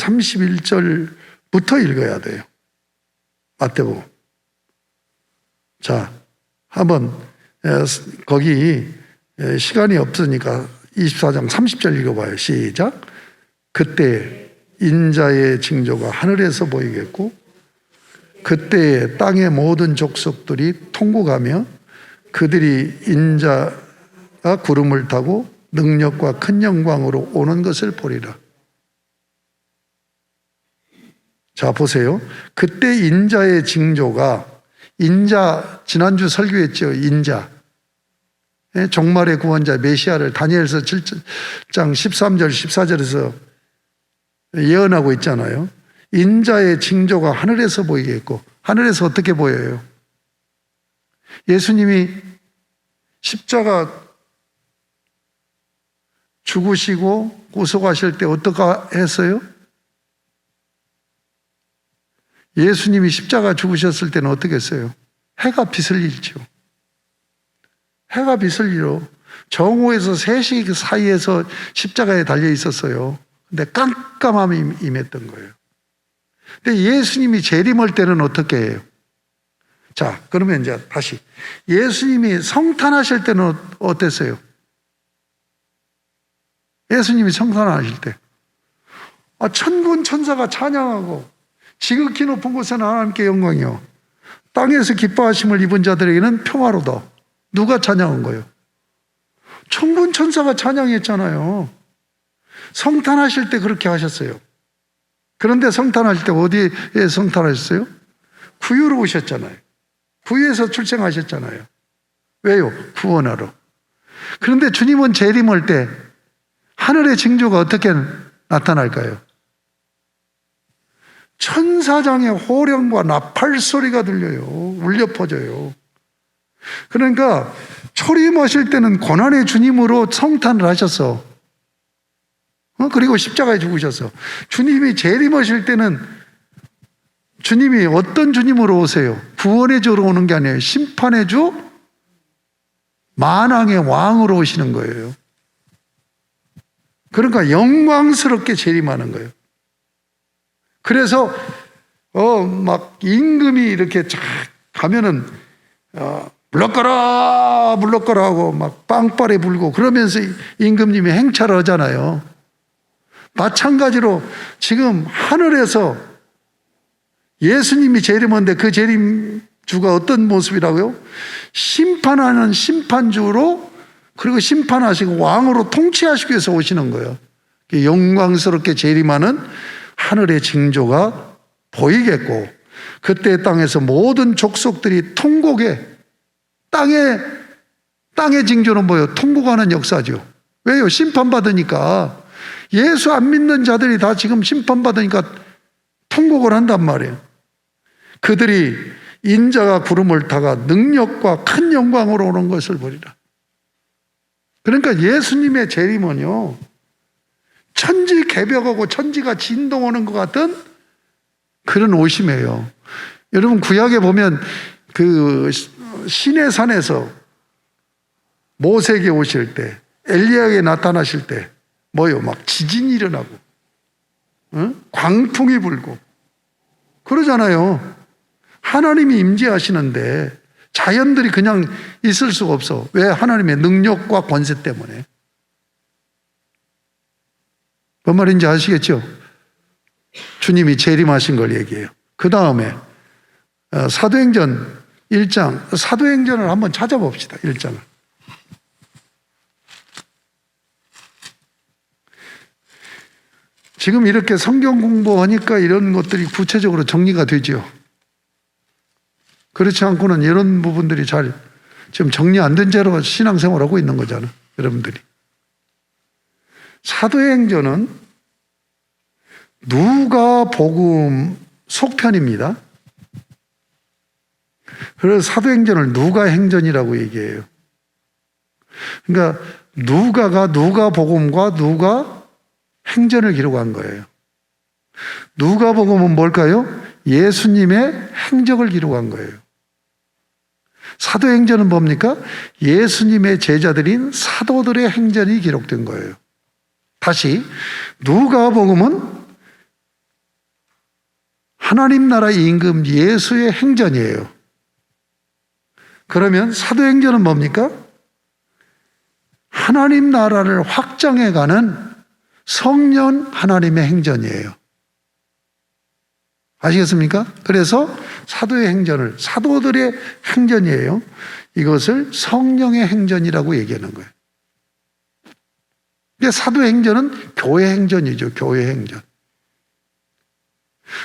31절부터 읽어야 돼요. 마태복음. 자, 한번 거기 시간이 없으니까 24장 30절 읽어봐요. 시작. 그때 인자의 징조가 하늘에서 보이겠고 그때에 땅의 모든 족속들이 통곡하며 그들이 인자가 구름을 타고 능력과 큰 영광으로 오는 것을 보리라. 자, 보세요. 그때 인자의 징조가, 인자, 지난주 설교했죠. 인자. 종말의 구원자 메시아를 다니엘서 7장 13절 14절에서 예언하고 있잖아요. 인자의 징조가 하늘에서 보이겠고, 하늘에서 어떻게 보여요? 예수님이 십자가 죽으시고 구속하실 때 어떻게 했어요? 예수님이 십자가 죽으셨을 때는 어떻게 했어요? 해가 빛을 잃죠. 해가 빛을 잃어. 정오에서 3시 사이에서 십자가에 달려 있었어요. 근데 깜깜함이 임했던 거예요. 근데 예수님이 재림할 때는 어떻게 해요? 자, 그러면 이제 다시. 예수님이 성탄하실 때는 어땠어요? 예수님이 성탄하실 때. 천군 천사가 찬양하고 지극히 높은 곳에는 하나님께 영광이요. 땅에서 기뻐하심을 입은 자들에게는 평화로다. 누가 찬양한 거예요? 천군 천사가 찬양했잖아요. 성탄하실 때 그렇게 하셨어요. 그런데 성탄하실 때 어디에 성탄하셨어요? 구유로 오셨잖아요. 구유에서 출생하셨잖아요. 왜요? 구원하러. 그런데 주님은 재림할 때 하늘의 징조가 어떻게 나타날까요? 천사장의 호령과 나팔 소리가 들려요. 울려 퍼져요. 그러니까 초림하실 때는 고난의 주님으로 성탄을 하셨어. 그리고 십자가에 죽으셨어. 주님이 재림하실 때는 주님이 어떤 주님으로 오세요? 구원의 주로 오는 게 아니에요. 심판의 주, 만왕의 왕으로 오시는 거예요. 그러니까 영광스럽게 재림하는 거예요. 그래서 막 임금이 이렇게 쫙 가면은 물러가라 물러가라 하고 막 빵빠레 불고 그러면서 임금님이 행차를 하잖아요. 마찬가지로 지금 하늘에서 예수님이 재림하는데 그 재림주가 어떤 모습이라고요? 심판하는 심판주로, 그리고 심판하시고 왕으로 통치하시기 위해서 오시는 거예요. 영광스럽게 재림하는 하늘의 징조가 보이겠고, 그때 땅에서 모든 족속들이 통곡해. 땅의 징조는 뭐예요? 통곡하는 역사죠. 왜요? 심판받으니까. 예수 안 믿는 자들이 다 지금 심판받으니까 통곡을 한단 말이에요. 그들이 인자가 구름을 타가 능력과 큰 영광으로 오는 것을 보리라. 그러니까 예수님의 재림은요, 천지 개벽하고 천지가 진동하는 것 같은 그런 오심이에요. 여러분 구약에 보면 그 시내산에서 모세에게 오실 때, 엘리야에게 나타나실 때 뭐요? 막 지진이 일어나고 광풍이 불고 그러잖아요. 하나님이 임재하시는데 자연들이 그냥 있을 수가 없어. 왜? 하나님의 능력과 권세 때문에. 뭔 말인지 아시겠죠? 주님이 재림하신 걸 얘기해요. 그 다음에 사도행전 1장, 사도행전을 한번 찾아봅시다. 1장을. 지금 이렇게 성경 공부하니까 이런 것들이 구체적으로 정리가 되죠. 그렇지 않고는 이런 부분들이 잘 지금 정리 안 된 채로 신앙생활하고 있는 거잖아요. 여러분들이. 사도행전은 누가복음 속편입니다. 그래서 사도행전을 누가행전이라고 얘기해요. 그러니까 누가가 누가복음과 누가행전을 기록한 거예요. 누가복음은 뭘까요? 예수님의 행적을 기록한 거예요. 사도행전은 뭡니까? 예수님의 제자들인 사도들의 행전이 기록된 거예요. 다시 누가복음은 하나님 나라 임금 예수의 행전이에요. 그러면 사도행전은 뭡니까? 하나님 나라를 확장해가는 성령 하나님의 행전이에요. 아시겠습니까? 그래서 사도의 행전을, 사도들의 행전이에요. 이것을 성령의 행전이라고 얘기하는 거예요. 근데 사도의 행전은 교회 행전이죠. 교회 행전.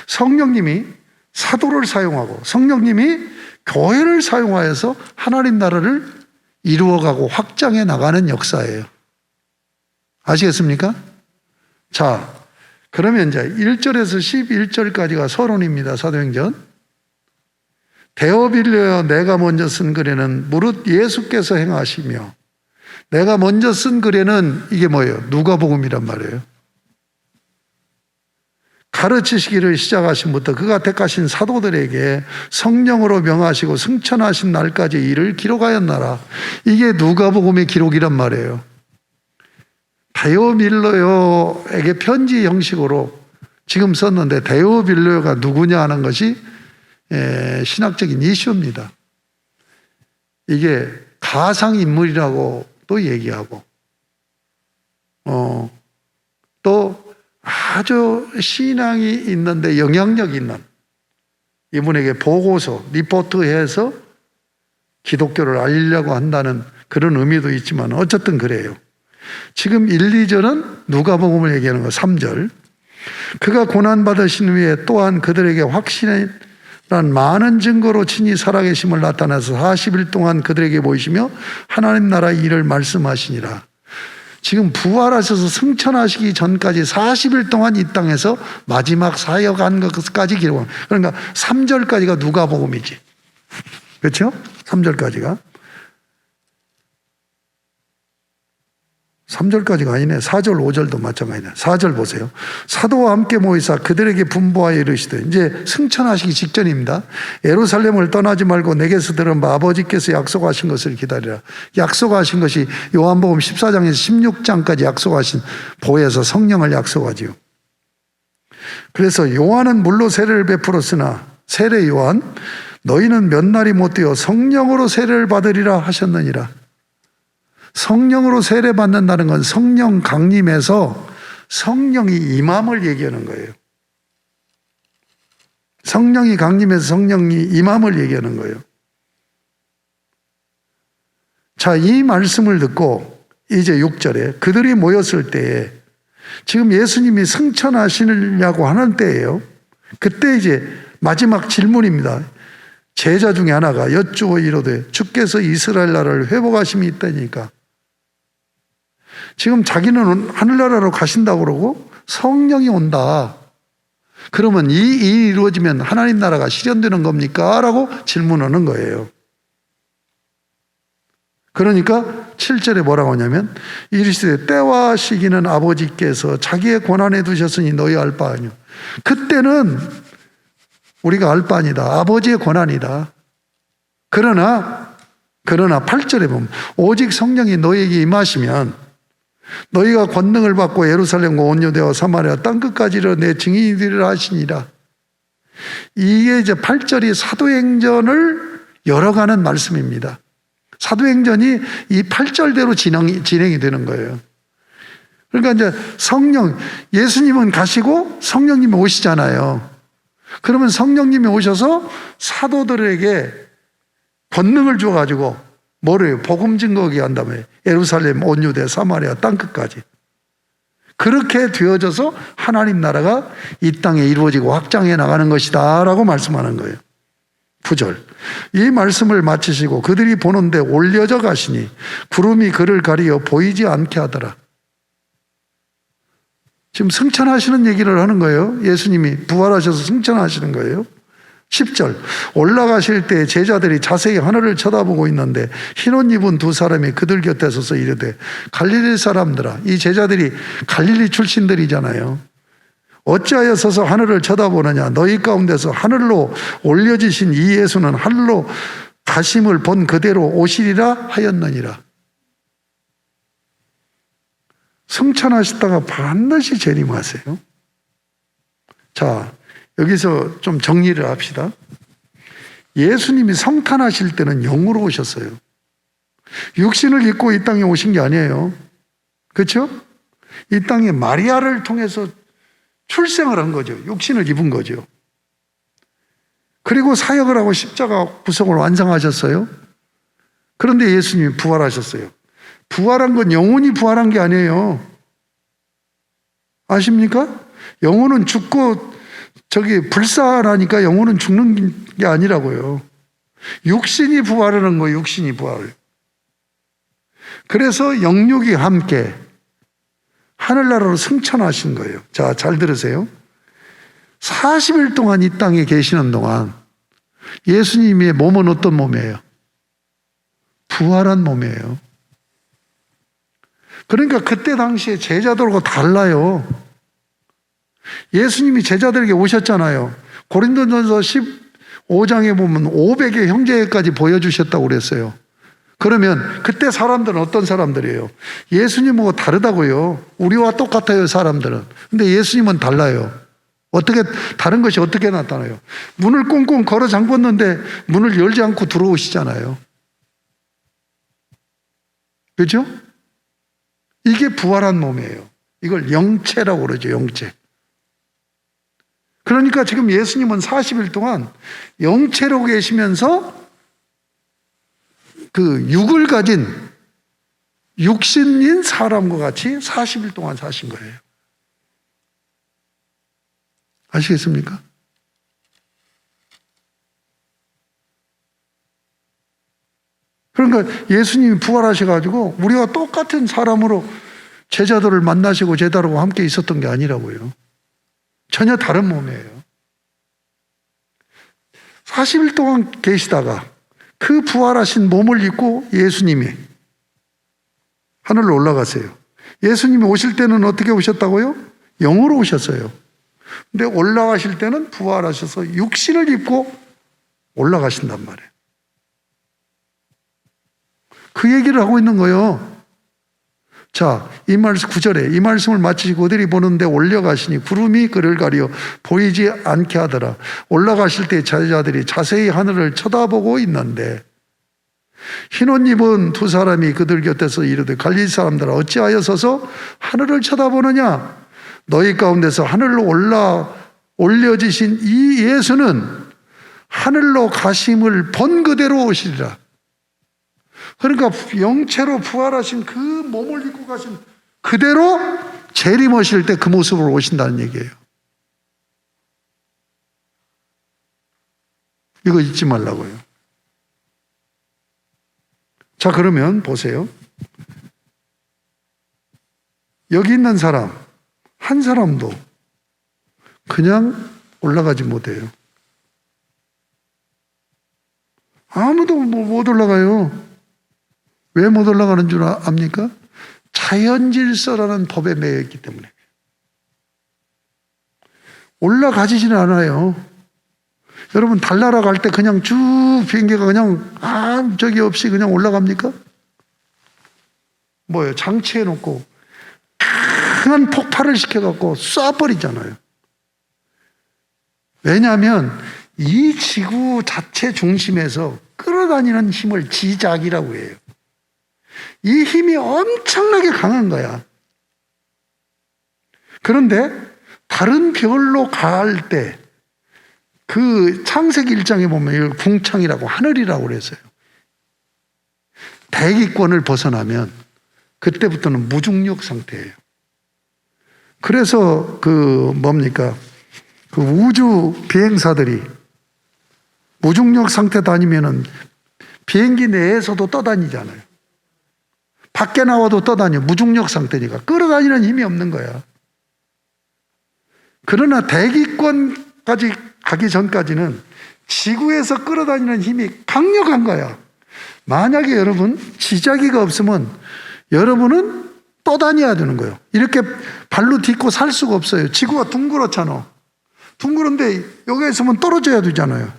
성령님이 사도를 사용하고 성령님이 교회를 사용하여서 하나님 나라를 이루어가고 확장해 나가는 역사예요. 아시겠습니까? 자, 그러면 이제 1절에서 11절까지가 서론입니다. 사도행전. 데오빌려여 내가 먼저 쓴 글에는 무릇 예수께서 행하시며, 내가 먼저 쓴 글에는 이게 뭐예요? 누가복음이란 말이에요. 가르치시기를 시작하신부터 그가 택하신 사도들에게 성령으로 명하시고 승천하신 날까지 이를 기록하였나라. 이게 누가복음의 기록이란 말이에요. 데오빌로여에게 편지 형식으로 지금 썼는데, 데오빌로여가 누구냐 하는 것이 신학적인 이슈입니다. 이게 가상인물이라고 또 얘기하고, 또 아주 신앙이 있는데 영향력 있는 이분에게 보고서, 리포트해서 기독교를 알리려고 한다는 그런 의미도 있지만 어쨌든 그래요. 지금 1, 2절은 누가복음을 얘기하는 거. 3절. 그가 고난받으신 후에 또한 그들에게 확신한 많은 증거로 친히 살아계심을 나타내서 40일 동안 그들에게 보이시며 하나님 나라의 일을 말씀하시니라. 지금 부활하셔서 승천하시기 전까지 40일 동안 이 땅에서 마지막 사역한 것까지 기록한, 그러니까 3절까지가 누가복음이지. 그렇죠? 3절까지가. 3절까지가 아니네. 4절, 5절도 마찬가지네. 4절 보세요. 사도와 함께 모이사 그들에게 분부하여 이르시되, 이제 승천하시기 직전입니다. 예루살렘을 떠나지 말고 내게서 들은 바 아버지께서 약속하신 것을 기다리라. 약속하신 것이 요한복음 14장에서 16장까지 약속하신 보혜사 성령을 약속하지요. 그래서 요한은 물로 세례를 베풀었으나 세례 요한 너희는 몇 날이 못 되어 성령으로 세례를 받으리라 하셨느니라. 성령으로 세례받는다는 건 성령 강림에서 성령이 임함을 얘기하는 거예요. 성령이 강림해서 성령이 임함을 얘기하는 거예요. 자, 이 말씀을 듣고 이제 6절에 그들이 모였을 때에, 지금 예수님이 승천하시려고 하는 때예요. 그때 이제 마지막 질문입니다. 제자 중에 하나가 여쭈어 이르되 주께서 이스라엘 나라를 회복하심이 있다니까. 지금 자기는 하늘나라로 가신다고 그러고 성령이 온다. 그러면 이 일이 이루어지면 하나님 나라가 실현되는 겁니까? 라고 질문하는 거예요. 그러니까 7절에 뭐라고 하냐면 이르시되 때와 시기는 아버지께서 자기의 권한에 두셨으니 너희 알 바 아니요. 그때는 우리가 알 바 아니다. 아버지의 권한이다. 그러나 8절에 보면 오직 성령이 너희에게 임하시면 너희가 권능을 받고 예루살렘과 온 유대와 사마리아 땅끝까지 내 증인이 되리라 하시니라. 이게 이제 8절이 사도행전을 열어가는 말씀입니다. 사도행전이 이 8절대로 진행이 되는 거예요. 그러니까 이제 성령, 예수님은 가시고 성령님이 오시잖아요. 그러면 성령님이 오셔서 사도들에게 권능을 줘가지고 뭐래요? 복음 증거하게 한 다음에 예루살렘, 온 유대, 사마리아 땅끝까지. 그렇게 되어져서 하나님 나라가 이 땅에 이루어지고 확장해 나가는 것이다 라고 말씀하는 거예요. 9절. 이 말씀을 마치시고 그들이 보는데 올려져 가시니 구름이 그를 가리어 보이지 않게 하더라. 지금 승천하시는 얘기를 하는 거예요. 예수님이 부활하셔서 승천하시는 거예요. 10절. 올라가실 때 제자들이 자세히 하늘을 쳐다보고 있는데 흰옷 입은 두 사람이 그들 곁에 서서 이르되 갈릴리 사람들아. 이 제자들이 갈릴리 출신들이잖아요. 어찌하여 서서 하늘을 쳐다보느냐. 너희 가운데서 하늘로 올려지신 이 예수는 하늘로 가심을 본 그대로 오시리라 하였느니라. 승천하셨다가 반드시 재림하세요. 자, 여기서 좀 정리를 합시다. 예수님이 성탄하실 때는 영으로 오셨어요. 육신을 입고 이 땅에 오신 게 아니에요. 그렇죠? 이 땅에 마리아를 통해서 출생을 한 거죠. 육신을 입은 거죠. 그리고 사역을 하고 십자가 구속을 완성하셨어요. 그런데 예수님이 부활하셨어요. 부활한 건 영혼이 부활한 게 아니에요. 아십니까? 영혼은 죽고 불사하니까 영혼은 죽는 게 아니라고요. 육신이 부활하는 거예요. 육신이 부활을. 그래서 영육이 함께 하늘나라로 승천하신 거예요. 자, 잘 들으세요. 40일 동안 이 땅에 계시는 동안 예수님의 몸은 어떤 몸이에요? 부활한 몸이에요. 그러니까 그때 당시에 제자들과 달라요. 예수님이 제자들에게 오셨잖아요. 고린도전서 15장에 보면 500의 형제까지 보여주셨다고 그랬어요. 그러면 그때 사람들은 어떤 사람들이에요? 예수님하고 다르다고요. 우리와 똑같아요, 사람들은. 근데 예수님은 달라요. 어떻게, 다른 것이 어떻게 나타나요? 문을 꽁꽁 걸어 잠궜는데 문을 열지 않고 들어오시잖아요. 그죠? 이게 부활한 몸이에요. 이걸 영체라고 그러죠, 영체. 그러니까 지금 예수님은 40일 동안 영체로 계시면서 그 육을 가진 육신인 사람과 같이 40일 동안 사신 거예요. 아시겠습니까? 그러니까 예수님이 부활하셔가지고 우리와 똑같은 사람으로 제자들을 만나시고 제자들과 함께 있었던 게 아니라고요. 전혀 다른 몸이에요. 40일 동안 계시다가 그 부활하신 몸을 입고 예수님이 하늘로 올라가세요. 예수님이 오실 때는 어떻게 오셨다고요? 영으로 오셨어요. 근데 올라가실 때는 부활하셔서 육신을 입고 올라가신단 말이에요. 그 얘기를 하고 있는 거예요. 자, 이 말씀 9절에 이 말씀을 마치시고 그들이 보는데 올려가시니 구름이 그를 가려 보이지 않게 하더라. 올라가실 때 제자들이 자세히 하늘을 쳐다보고 있는데 흰옷 입은 두 사람이 그들 곁에서 이르되 갈릴리 사람들아 어찌하여 서서 하늘을 쳐다보느냐? 너희 가운데서 하늘로 올려지신 이 예수는 하늘로 가심을 본 그대로 오시리라. 그러니까 영체로 부활하신 그 몸을 입고 가신 그대로 재림하실 때 그 모습으로 오신다는 얘기예요. 이거 잊지 말라고요. 자, 그러면 보세요. 여기 있는 사람 한 사람도 그냥 올라가지 못해요. 아무도 못 올라가요. 왜 못 올라가는 줄 압니까? 자연질서라는 법에 매여 있기 때문에. 올라가지지는 않아요. 여러분 달나라 갈 때 그냥 쭉 비행기가 그냥 아무 적이 없이 그냥 올라갑니까? 뭐예요? 장치해 놓고 강한 폭발을 시켜갖고 쏴버리잖아요. 왜냐하면 이 지구 자체 중심에서 끌어다니는 힘을 지작이라고 해요. 이 힘이 엄청나게 강한 거야. 그런데 다른 별로 갈 때 그 창세기 1장에 보면 이걸 궁창이라고 하늘이라고 그랬어요. 대기권을 벗어나면 그때부터는 무중력 상태예요. 그래서 그 우주 비행사들이 무중력 상태 다니면은 비행기 내에서도 떠다니잖아요. 밖에 나와도 떠다녀. 무중력 상태니까 끌어다니는 힘이 없는 거야. 그러나 대기권까지 가기 전까지는 지구에서 끌어다니는 힘이 강력한 거야. 만약에 여러분 지자기가 없으면 여러분은 떠다녀야 되는 거예요. 이렇게 발로 딛고 살 수가 없어요. 지구가 둥그렇잖아. 둥그런데 여기에 있으면 떨어져야 되잖아요.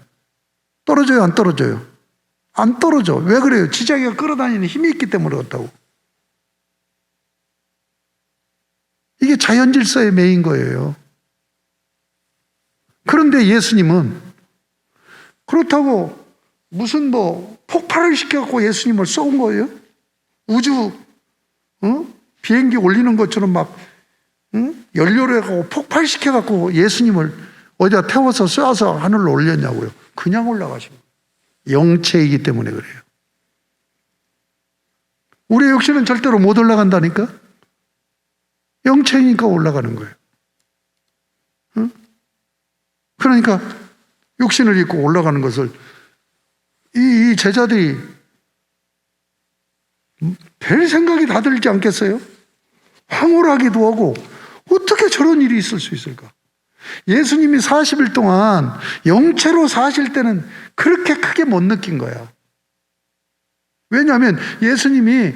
떨어져요, 안 떨어져요? 안 떨어져. 왜 그래요? 지자기가 끌어다니는 힘이 있기 때문에 그렇다고. 이게 자연 질서에 매인 거예요. 그런데 예수님은 그렇다고 무슨 폭발을 시켜갖고 예수님을 쏜 거예요? 우주 비행기 올리는 것처럼 막 연료를 해갖고 폭발시켜갖고 예수님을 어디다 태워서 쏴서 하늘로 올렸냐고요. 그냥 올라가신 거예요. 영체이기 때문에 그래요. 우리의 육신은 절대로 못 올라간다니까? 영체이니까 올라가는 거예요. 그러니까 육신을 입고 올라가는 것을 이 제자들이 별 생각이 다 들지 않겠어요? 황홀하기도 하고 어떻게 저런 일이 있을 수 있을까? 예수님이 40일 동안 영체로 사실 때는 그렇게 크게 못 느낀 거야. 왜냐하면 예수님이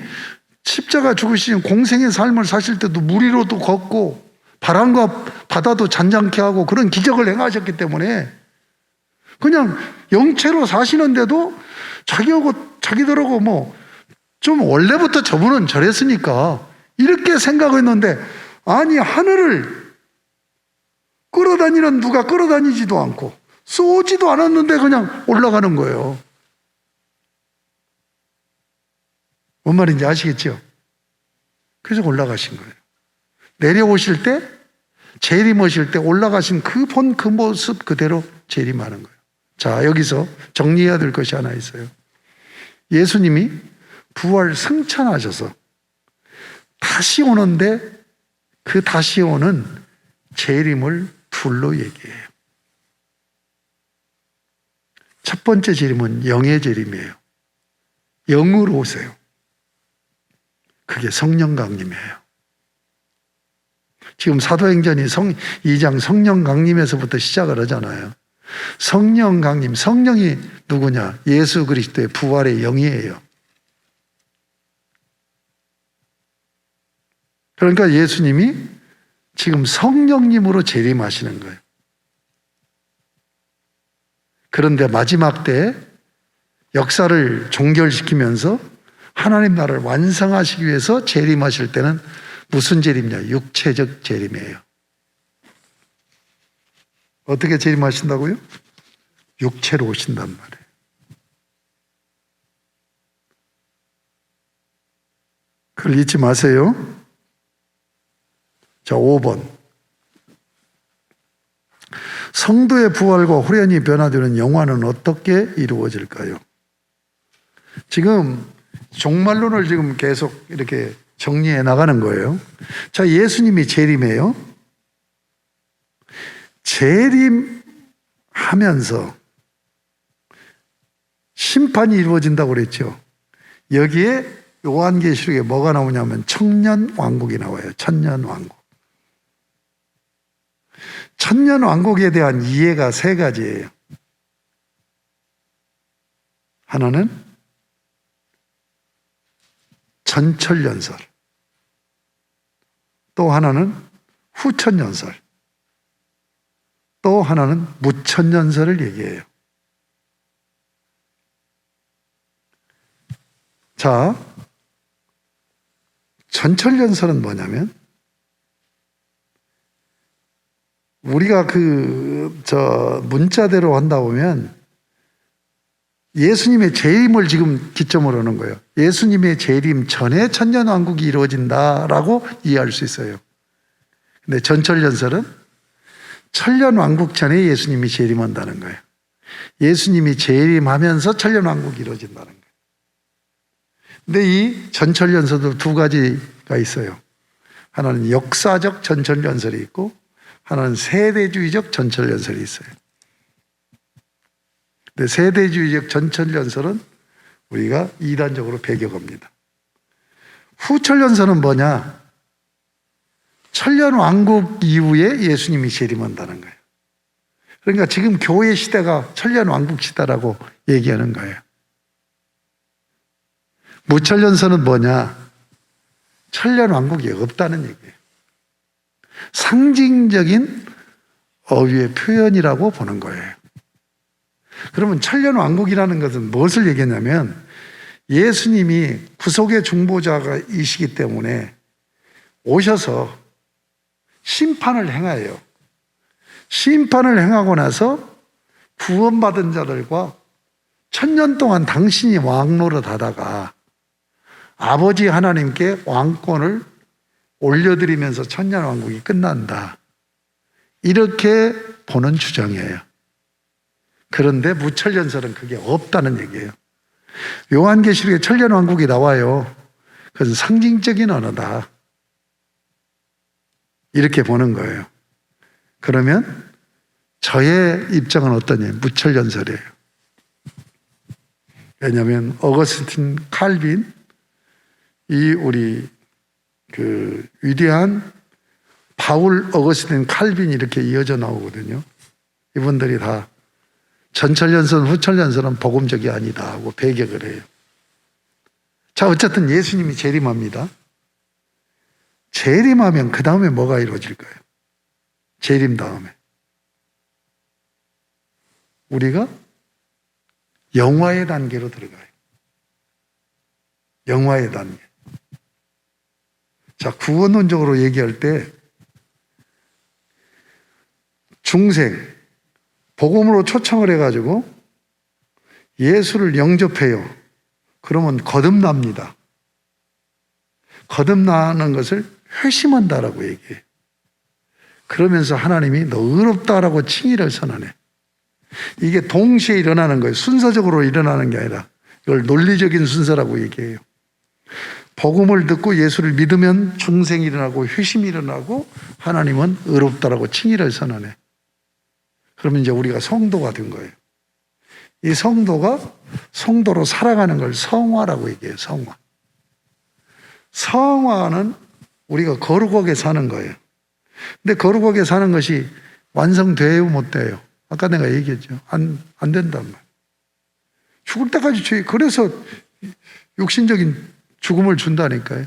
십자가 죽으신 공생의 삶을 사실 때도 물 위로도 걷고 바람과 바다도 잔잔케 하고 그런 기적을 행하셨기 때문에 그냥 영체로 사시는데도 자기들하고 좀 원래부터 저분은 저랬으니까 이렇게 생각했는데, 아니 하늘을 끌어다니는 누가 끌어다니지도 않고 쏘지도 않았는데 그냥 올라가는 거예요. 뭔 말인지 아시겠죠? 그래서 올라가신 거예요. 내려오실 때, 재림하실 때 올라가신 그 모습 그대로 재림하는 거예요. 자, 여기서 정리해야 될 것이 하나 있어요. 예수님이 부활 승천하셔서 다시 오는데 그 다시 오는 재림을 둘로 얘기해요. 첫 번째 재림은 영의 재림이에요. 영으로 오세요. 그게 성령 강림이에요. 지금 사도행전이 2장 성령 강림에서부터 시작을 하잖아요. 성령 강림, 성령이 누구냐? 예수 그리스도의 부활의 영이에요. 그러니까 예수님이 지금 성령님으로 재림하시는 거예요. 그런데 마지막 때 역사를 종결시키면서 하나님 나라를 완성하시기 위해서 재림하실 때는 무슨 재림이냐? 육체적 재림이에요. 어떻게 재림하신다고요? 육체로 오신단 말이에요. 그걸 잊지 마세요. 자, 5번. 성도의 부활과 후련히 변화되는 영화는 어떻게 이루어질까요? 지금 종말론을 지금 계속 이렇게 정리해 나가는 거예요. 자, 예수님이 재림해요. 재림하면서 심판이 이루어진다고 그랬죠. 여기에 요한계시록에 뭐가 나오냐면 천년왕국이 나와요. 천년왕국. 천년왕국에 대한 이해가 세 가지예요. 하나는 전철연설, 또 하나는 후천연설, 또 하나는 무천연설을 얘기해요. 자, 전철연설은 뭐냐면 우리가 문자대로 한다 보면 예수님의 재림을 지금 기점으로 하는 거예요. 예수님의 재림 전에 천년왕국이 이루어진다라고 이해할 수 있어요. 근데 전철연설은 천년왕국 전에 예수님이 재림한다는 거예요. 예수님이 재림하면서 천년왕국이 이루어진다는 거예요. 근데 이 전철연설도 두 가지가 있어요. 하나는 역사적 전철연설이 있고 하나는 세대주의적 전철연설이 있어요. 근데 세대주의적 전철연설은 우리가 이단적으로 배격합니다. 후철연설은 뭐냐? 천년왕국 이후에 예수님이 재림한다는 거예요. 그러니까 지금 교회 시대가 천년왕국 시대라고 얘기하는 거예요. 무천년설은 뭐냐? 천년왕국이 없다는 얘기예요. 상징적인 어휘의 표현이라고 보는 거예요. 그러면 천년왕국이라는 것은 무엇을 얘기했냐면 예수님이 구속의 중보자이시기 때문에 오셔서 심판을 행하여요. 심판을 행하고 나서 구원받은 자들과 천년 동안 당신이 왕노릇 하다가 아버지 하나님께 왕권을 올려드리면서 천년왕국이 끝난다. 이렇게 보는 주장이에요. 그런데 무천년설은 그게 없다는 얘기예요. 요한계시록에 천년왕국이 나와요. 그것은 상징적인 언어다. 이렇게 보는 거예요. 그러면 저의 입장은 어떠냐? 무천년설이에요. 왜냐하면 어거스틴 칼빈, 이 우리 그 위대한 바울 어거스틴 칼빈이 이렇게 이어져 나오거든요. 이분들이 다 전천년설, 후천년설은 복음적이 아니다 하고 배격을 해요. 자, 어쨌든 예수님이 재림합니다. 재림하면 그 다음에 뭐가 이루어질까요? 재림 다음에 우리가 영화의 단계로 들어가요. 영화의 단계. 자, 구원론적으로 얘기할 때 중생, 복음으로 초청을 해가지고 예수를 영접해요. 그러면 거듭납니다. 거듭나는 것을 회심한다라고 얘기해요. 그러면서 하나님이 너 의롭다라고 칭의를 선언해. 이게 동시에 일어나는 거예요. 순서적으로 일어나는 게 아니라 이걸 논리적인 순서라고 얘기해요. 복음을 듣고 예수를 믿으면 중생이 일어나고 회심이 일어나고 하나님은 의롭다라고 칭의를 선언해. 그러면 이제 우리가 성도가 된 거예요. 이 성도가 성도로 살아가는 걸 성화라고 얘기해요. 성화. 성화는 우리가 거룩하게 사는 거예요. 근데 거룩하게 사는 것이 완성돼요, 못 돼요? 아까 내가 얘기했죠. 안 된단 말이에요. 죽을 때까지 죄, 그래서 육신적인 죽음을 준다니까요.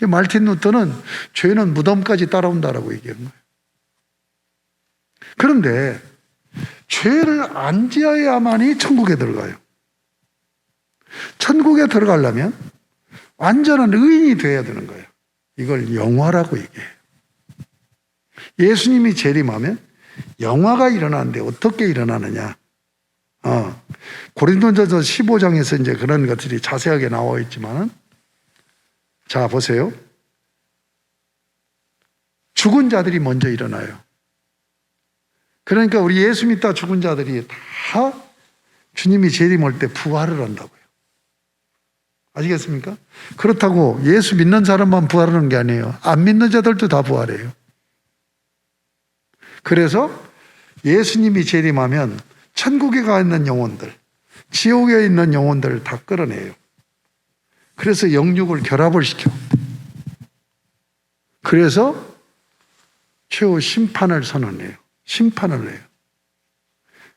말틴 루터는 죄는 무덤까지 따라온다라고 얘기하는 거예요. 그런데 죄를 안 지어야만이 천국에 들어가요. 천국에 들어가려면 완전한 의인이 되어야 되는 거예요. 이걸 영화라고 얘기해요. 예수님이 재림하면 영화가 일어나는데 어떻게 일어나느냐? 고린도전서 15장에서 이제 그런 것들이 자세하게 나와 있지만은, 자, 보세요. 죽은 자들이 먼저 일어나요. 그러니까 우리 예수 믿다 죽은 자들이 다 주님이 재림할 때 부활을 한다고요. 아시겠습니까? 그렇다고 예수 믿는 사람만 부활하는 게 아니에요. 안 믿는 자들도 다 부활해요. 그래서 예수님이 재림하면 천국에 가 있는 영혼들, 지옥에 있는 영혼들을 다 끌어내요. 그래서 영육을 결합을 시켜. 그래서 최후 심판을 선언해요. 심판을 해요.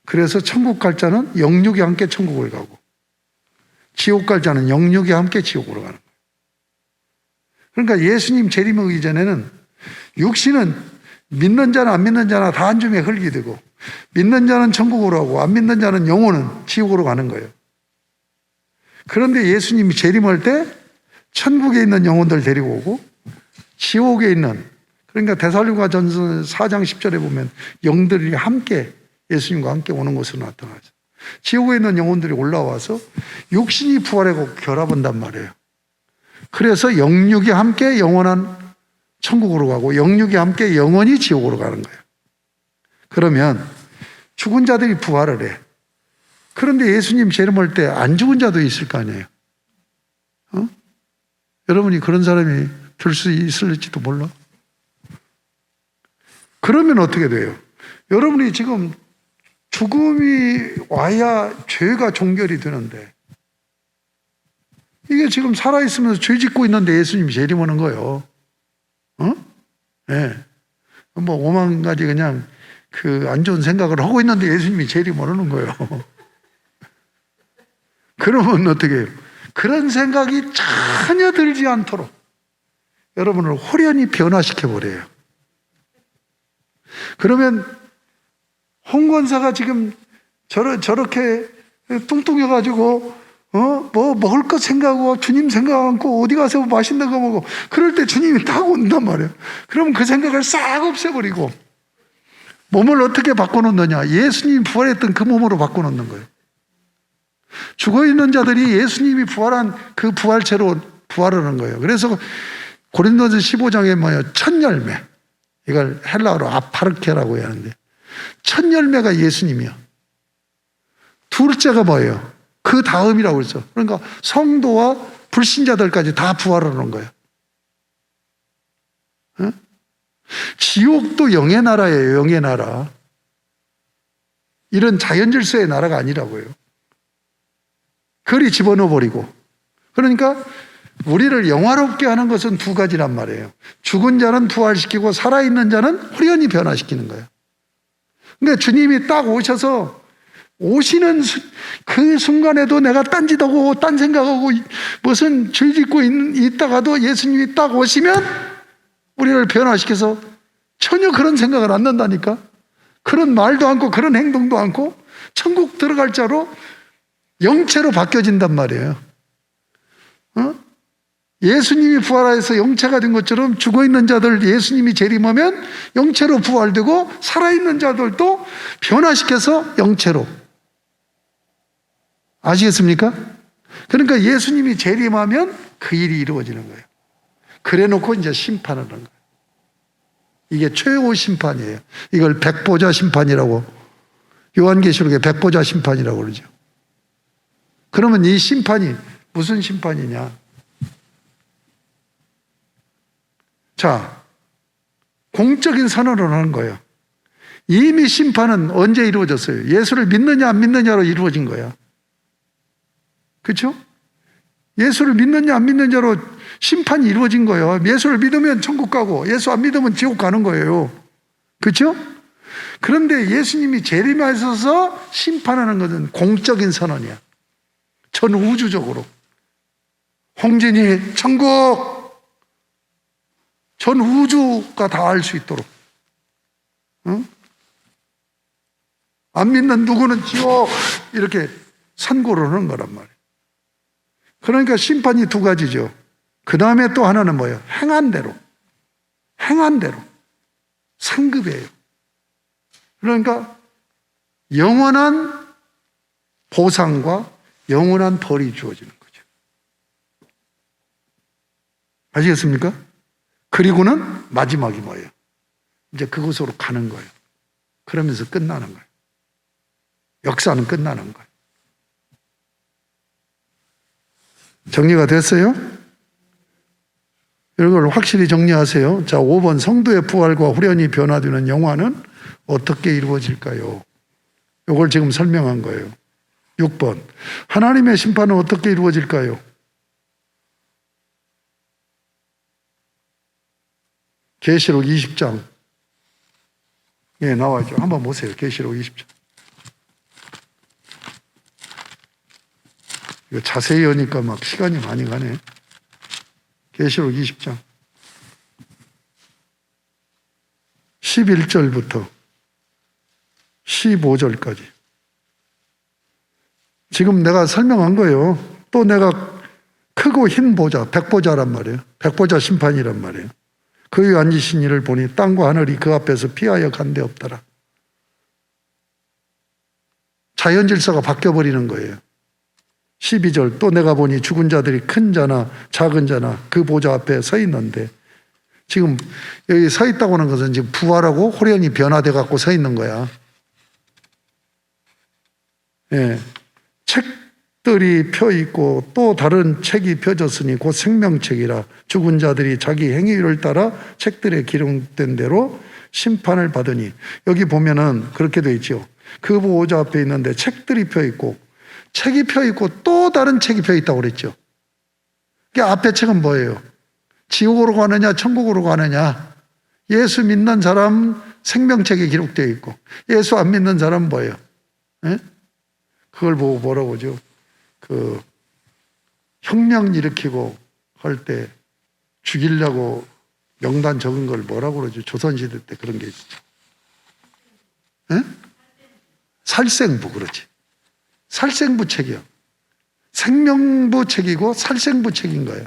그래서 천국 갈 자는 영육이 함께 천국을 가고, 지옥 갈 자는 영육이 함께 지옥으로 가는 거예요. 그러니까 예수님 재림 오기 전에는 육신은 믿는 자나 안 믿는 자나 다 한 줌에 흙이 되고, 믿는 자는 천국으로 가고 안 믿는 자는 영혼은 지옥으로 가는 거예요. 그런데 예수님이 재림할 때 천국에 있는 영혼들 데리고 오고, 지옥에 있는, 그러니까 데살로니가전서 4장 10절에 보면 영들이 함께 예수님과 함께 오는 것으로 나타나죠. 지옥에 있는 영혼들이 올라와서 육신이 부활하고 결합한단 말이에요. 그래서 영육이 함께 영원한 천국으로 가고 영육이 함께 영원히 지옥으로 가는 거예요. 그러면 죽은 자들이 부활을 해. 그런데 예수님 재림할 때 안 죽은 자도 있을 거 아니에요. 여러분이 그런 사람이 될 수 있을지도 몰라. 그러면 어떻게 돼요? 여러분이 지금 죽음이 와야 죄가 종결이 되는데, 이게 지금 살아있으면서 죄 짓고 있는데 예수님이 재림하는 거예요. 네. 뭐 오만 가지 그냥 그 안 좋은 생각을 하고 있는데 예수님이 재림하는 거예요. 그러면 어떻게 해요? 그런 생각이 전혀 들지 않도록 여러분을 호련히 변화시켜 버려요. 그러면 홍 권사가 지금 저렇게 뚱뚱해가지고 뭐 먹을 것 생각하고 주님 생각 않고 어디 가서 맛있는 거 먹고 그럴 때 주님이 딱 온단 말이에요. 그러면 그 생각을 싹 없애버리고 몸을 어떻게 바꿔놓느냐? 예수님이 부활했던 그 몸으로 바꿔놓는 거예요. 죽어있는 자들이 예수님이 부활한 그 부활체로 부활하는 거예요. 그래서 고린도서 15장에 뭐예요? 첫 열매. 이걸 헬라어로 아파르케라고 하는데 첫 열매가 예수님이요. 둘째가 뭐예요? 그 다음이라고 그랬죠. 그러니까 성도와 불신자들까지 다 부활하는 거예요. 어? 지옥도 영의 나라예요. 영의 나라. 이런 자연질서의 나라가 아니라고요. 그리 집어넣어버리고. 그러니까 우리를 영화롭게 하는 것은 두 가지란 말이에요. 죽은 자는 부활시키고 살아있는 자는 후련히 변화시키는 거예요. 그러니까 주님이 딱 오셔서 오시는 그 순간에도 내가 딴짓하고 딴 생각하고 무슨 죄 짓고 있다가도 예수님이 딱 오시면 우리를 변화시켜서 전혀 그런 생각을 안 난다니까. 그런 말도 않고 그런 행동도 않고 천국 들어갈 자로 영체로 바뀌어진단 말이에요. 예수님이 부활해서 영체가 된 것처럼 죽어있는 자들 예수님이 재림하면 영체로 부활되고 살아있는 자들도 변화시켜서 영체로. 아시겠습니까? 그러니까 예수님이 재림하면 그 일이 이루어지는 거예요. 그래 놓고 이제 심판을 하는 거예요. 이게 최후 심판이에요. 이걸 백보자 심판이라고, 요한계시록에 백보자 심판이라고 그러죠. 그러면 이 심판이 무슨 심판이냐? 자, 공적인 선언을 하는 거예요. 이미 심판은 언제 이루어졌어요? 예수를 믿느냐 안 믿느냐로 이루어진 거야. 그렇죠? 예수를 믿느냐 안 믿느냐로 심판이 이루어진 거예요. 예수를 믿으면 천국 가고 예수 안 믿으면 지옥 가는 거예요. 그렇죠? 그런데 예수님이 재림하셔서 심판하는 것은 공적인 선언이야. 전 우주적으로. 홍진이 천국, 전 우주가 다 알 수 있도록. 응? 안 믿는 누구는 지옥, 이렇게 선고를 하는 거란 말이에요. 그러니까 심판이 두 가지죠. 그 다음에 또 하나는 뭐예요? 행한 대로. 행한 대로. 상급이에요. 그러니까 영원한 보상과 영원한 벌이 주어지는 거죠. 아시겠습니까? 그리고는 마지막이 뭐예요? 이제 그곳으로 가는 거예요. 그러면서 끝나는 거예요. 역사는 끝나는 거예요. 정리가 됐어요? 이걸 확실히 정리하세요. 자, 5번 성도의 부활과 후련히 변화되는 영화는 어떻게 이루어질까요? 이걸 지금 설명한 거예요. 6번 하나님의 심판은 어떻게 이루어질까요? 계시록 20장 예, 나와있죠. 한번 보세요. 계시록 20장. 이거 자세히 하니까 막 시간이 많이 가네. 계시록 20장 11절부터 15절까지 지금 내가 설명한 거예요. 또 내가 크고 흰 보좌, 백보좌란 말이에요. 백보좌 심판이란 말이에요. 그 위에 앉으신 이를 보니 땅과 하늘이 그 앞에서 피하여 간데 없더라. 자연질서가 바뀌어버리는 거예요. 12절 또 내가 보니 죽은 자들이 큰 자나 작은 자나 그 보좌 앞에 서 있는데, 지금 여기 서 있다고 하는 것은 지금 부활하고 호련히 변화돼 갖고 서 있는 거야. 예. 책들이 펴 있고 또 다른 책이 펴졌으니 곧 생명책이라 죽은 자들이 자기 행위를 따라 책들에 기록된 대로 심판을 받으니, 여기 보면은 그렇게 돼 있죠. 그 보호자 앞에 있는데 책들이 펴 있고 책이 펴 있고 또 다른 책이 펴 있다고 그랬죠. 그 앞에 책은 뭐예요? 지옥으로 가느냐 천국으로 가느냐. 예수 믿는 사람 생명책에 기록되어 있고 예수 안 믿는 사람은 뭐예요? 예? 그걸 보고 뭐라고 하죠? 그 혁명 일으키고 할 때 죽이려고 명단 적은 걸 뭐라고 그러죠? 조선시대 때 그런 게 있죠. 예? 살생부, 그렇지. 살생부책이요. 생명부책이고 살생부책인 거예요.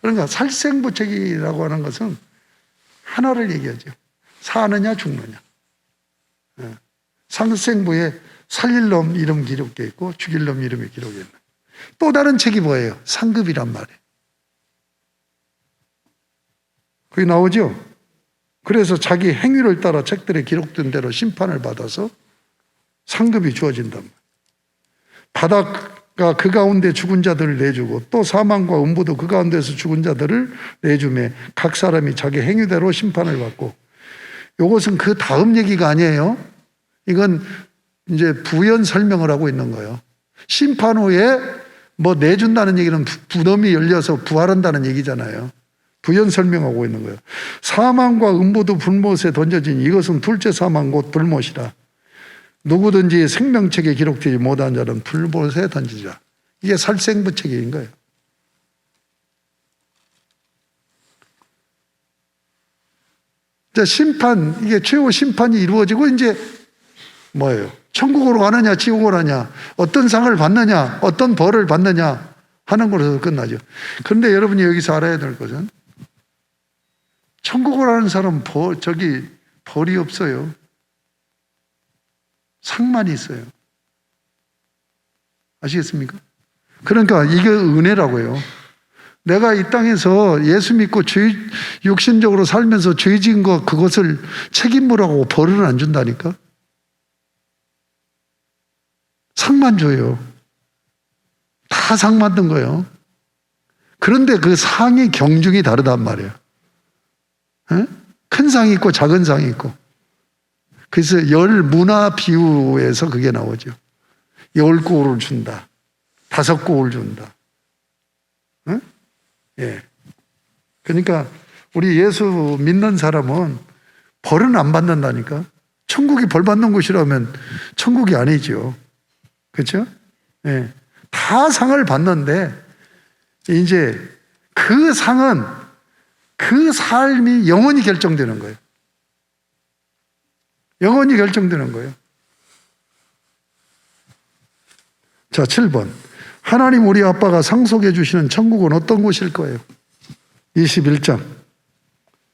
그러니까 살생부책이라고 하는 것은 하나를 얘기하죠. 사느냐 죽느냐. 살생부에 살릴 놈 이름 기록되어 있고 죽일 놈 이름이 기록되어 있는. 또 다른 책이 뭐예요? 상급이란 말이에요. 그게 나오죠? 그래서 자기 행위를 따라 책들에 기록된 대로 심판을 받아서 상급이 주어진단 말이에요. 바다가 그 가운데 죽은 자들을 내주고 또 사망과 음부도 그 가운데서 죽은 자들을 내주매 각 사람이 자기 행위대로 심판을 받고. 이것은 그 다음 얘기가 아니에요. 이건 이제 부연 설명을 하고 있는 거예요. 심판 후에 뭐 내준다는 얘기는 부덤이 열려서 부활한다는 얘기잖아요. 부연 설명하고 있는 거예요. 사망과 음부도 불못에 던져진 이것은 둘째 사망 곧 불못이라. 누구든지 생명책에 기록되지 못한 자는 불못에 던지자. 이게 살생부책인 거예요. 이제 심판, 이게 최후 심판이 이루어지고 이제 뭐예요? 천국으로 가느냐 지옥으로 가느냐, 어떤 상을 받느냐, 어떤 벌을 받느냐 하는 것으로 끝나죠. 그런데 여러분이 여기서 알아야 될 것은 천국으로 가는 사람은 벌이 없어요. 상만 있어요. 아시겠습니까? 그러니까 이게 은혜라고요. 내가 이 땅에서 예수 믿고 육신적으로 살면서 죄 지은 거 그것을 책임물하고 벌은 안 준다니까? 상만 줘요. 다 상 만든 거예요. 그런데 그 상의 경중이 다르단 말이에요. 에? 큰 상이 있고 작은 상이 있고. 그래서 열 문화 비유에서 그게 나오죠. 10고울을 준다. 5고울 준다. 에? 예. 그러니까 우리 예수 믿는 사람은 벌은 안 받는다니까. 천국이 벌 받는 곳이라면 천국이 아니죠. 그렇죠? 예. 다 상을 받는데 이제 그 상은 그 삶이 영원히 결정되는 거예요. 영원히 결정되는 거예요. 자, 7번. 하나님 우리 아빠가 상속해 주시는 천국은 어떤 곳일 거예요? 21장.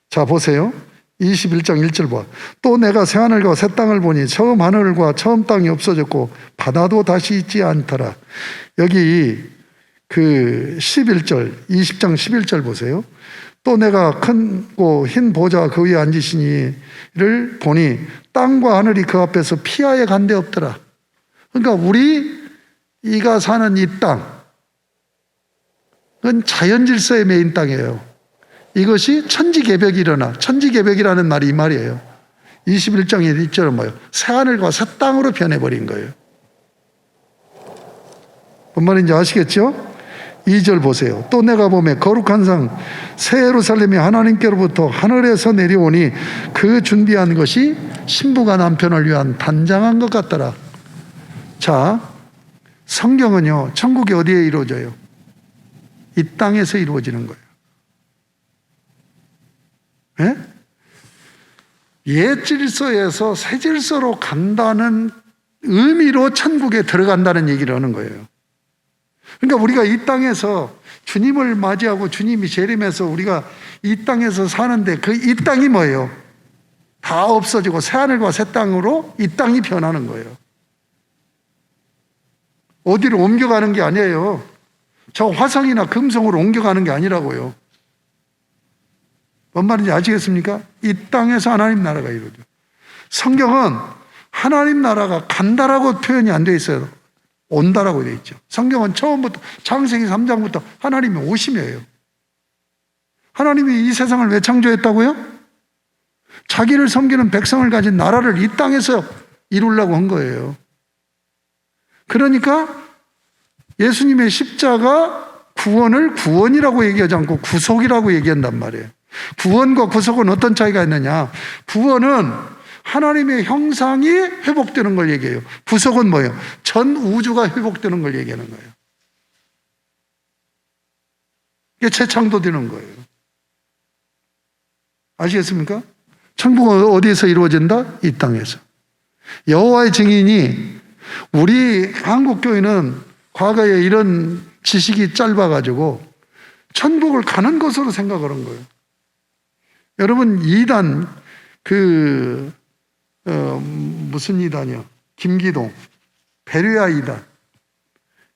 자, 보세요. 21장 1절 봐. 또 내가 새하늘과 새 땅을 보니 처음 하늘과 처음 땅이 없어졌고 바다도 다시 있지 않더라. 여기 그 11절, 20장 11절 보세요. 또 내가 크고 흰 보좌 그 위에 앉으시니를 보니 땅과 하늘이 그 앞에서 피하여 간데 없더라. 그러니까 우리가 사는 이 땅, 그건 자연질서의 메인 땅이에요. 이것이 천지개벽이 일어나. 천지개벽이라는 말이 이 말이에요. 21장 1절은 뭐예요? 새하늘과 새 땅으로 변해버린 거예요. 뭔 말인지 아시겠죠? 2절 보세요. 또 내가 보매 거룩한 상 새 예루살렘이 하나님께로부터 하늘에서 내려오니 그 준비한 것이 신부가 남편을 위한 단장한 것 같더라. 자, 성경은요, 천국이 어디에 이루어져요? 이 땅에서 이루어지는 거예요. 예? 옛 질서에서 새 질서로 간다는 의미로 천국에 들어간다는 얘기를 하는 거예요. 그러니까 우리가 이 땅에서 주님을 맞이하고 주님이 재림해서 우리가 이 땅에서 사는데 그 이 땅이 뭐예요? 다 없어지고 새하늘과 새 땅으로 이 땅이 변하는 거예요. 어디로 옮겨가는 게 아니에요. 저 화성이나 금성으로 옮겨가는 게 아니라고요. 뭔 말인지 아시겠습니까? 이 땅에서 하나님 나라가 이루어져. 성경은 하나님 나라가 간다라고 표현이 안 돼 있어요. 온다라고 되어 있죠. 성경은 처음부터 창세기 3장부터 하나님이 오심이에요. 하나님이 이 세상을 왜 창조했다고요? 자기를 섬기는 백성을 가진 나라를 이 땅에서 이루려고 한 거예요. 그러니까 예수님의 십자가 구원을 구원이라고 얘기하지 않고 구속이라고 얘기한단 말이에요. 구원과 구속은 어떤 차이가 있느냐? 구원은 하나님의 형상이 회복되는 걸 얘기해요. 구속은 뭐예요? 전 우주가 회복되는 걸 얘기하는 거예요. 이게 재창조되는 거예요. 아시겠습니까? 천국은 어디에서 이루어진다? 이 땅에서. 여호와의 증인이 우리 한국 교회는 과거에 이런 지식이 짧아가지고 천국을 가는 것으로 생각하는 거예요. 여러분 이단 무슨 이단이요? 김기동 베레아 이단.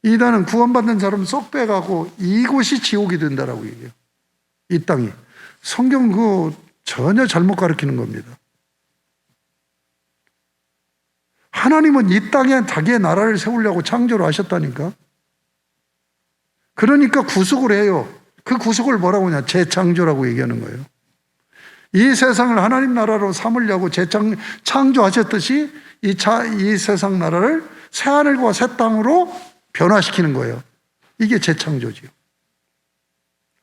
이단은 구원받는 사람 쏙 빼가고 이곳이 지옥이 된다라고 얘기해요. 이 땅이. 성경 그거 전혀 잘못 가르치는 겁니다. 하나님은 이 땅에 자기의 나라를 세우려고 창조를 하셨다니까. 그러니까 구속을 해요. 그 구속을 뭐라고 하냐? 재창조라고 얘기하는 거예요. 이 세상을 하나님 나라로 삼으려고 창조하셨듯이 이 세상 나라를 새하늘과 새 땅으로 변화시키는 거예요. 이게 재창조지요.